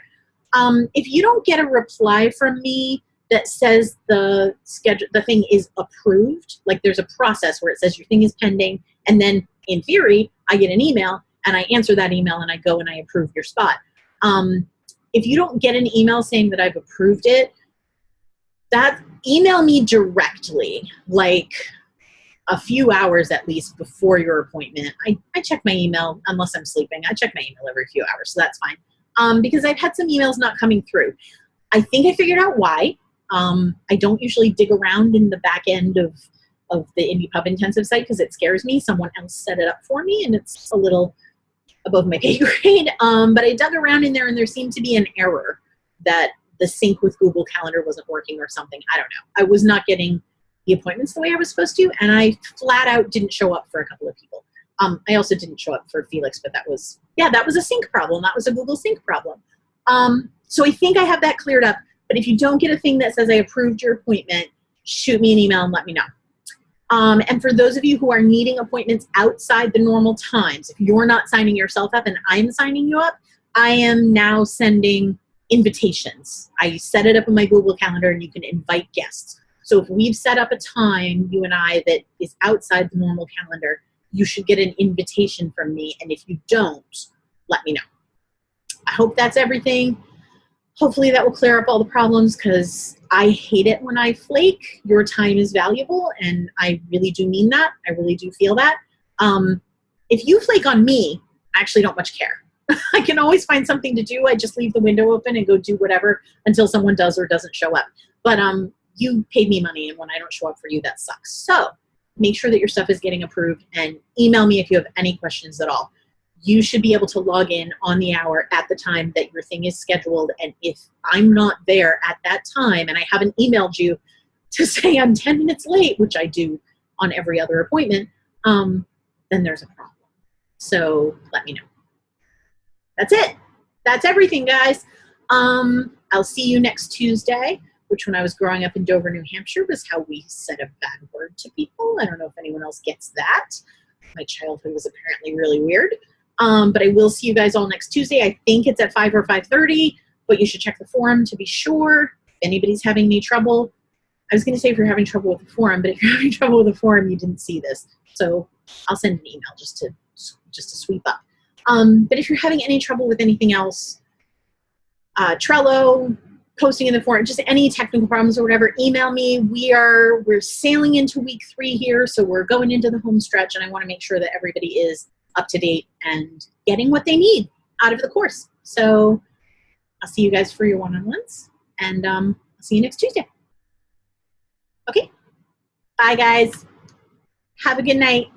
Speaker 1: If you don't get a reply from me that says the thing is approved, like there's a process where it says your thing is pending, and then in theory, I get an email and I answer that email and I go and I approve your spot. If you don't get an email saying that I've approved it, email me directly, like a few hours at least before your appointment. I check my email, unless I'm sleeping. I check my email every few hours, so that's fine. Because I've had some emails not coming through. I think I figured out why. I don't usually dig around in the back end of the Indie Pub Intensive site because it scares me. Someone else set it up for me, and it's a little above my pay grade. But I dug around in there, and there seemed to be an error that the sync with Google Calendar wasn't working or something. I don't know. I was not getting the appointments the way I was supposed to, and I flat out didn't show up for a couple of people. I also didn't show up for Felix, but that was a sync problem. That was a Google Sync problem. So I think I have that cleared up, but if you don't get a thing that says I approved your appointment, shoot me an email and let me know. And for those of you who are needing appointments outside the normal times, if you're not signing yourself up and I'm signing you up, I am now sending invitations. I set it up in my Google Calendar and you can invite guests. So if we've set up a time, you and I, that is outside the normal calendar, you should get an invitation from me. And if you don't, let me know. I hope that's everything. Hopefully that will clear up all the problems because I hate it when I flake. Your time is valuable, and I really do mean that. I really do feel that. If you flake on me, I actually don't much care. I can always find something to do. I just leave the window open and go do whatever until someone does or doesn't show up. But you paid me money, and when I don't show up for you, that sucks. So make sure that your stuff is getting approved, and email me if you have any questions at all. You should be able to log in on the hour at the time that your thing is scheduled, and if I'm not there at that time and I haven't emailed you to say I'm 10 minutes late, which I do on every other appointment, then there's a problem. So let me know. That's it. That's everything, guys. I'll see you next Tuesday, which when I was growing up in Dover, New Hampshire, was how we said a bad word to people. I don't know if anyone else gets that. My childhood was apparently really weird. But I will see you guys all next Tuesday. I think it's at 5 or 5:30, but you should check the forum to be sure. If anybody's having any trouble, I was going to say if you're having trouble with the forum, but if you're having trouble with the forum, you didn't see this. So I'll send an email just to sweep up. But if you're having any trouble with anything else, Trello, posting in the forum, just any technical problems or whatever, email me. We're sailing into week 3 here, so we're going into the home stretch, and I want to make sure that everybody is up to date and getting what they need out of the course. So I'll see you guys for your one-on-ones, and I'll see you next Tuesday. Okay? Bye, guys. Have a good night.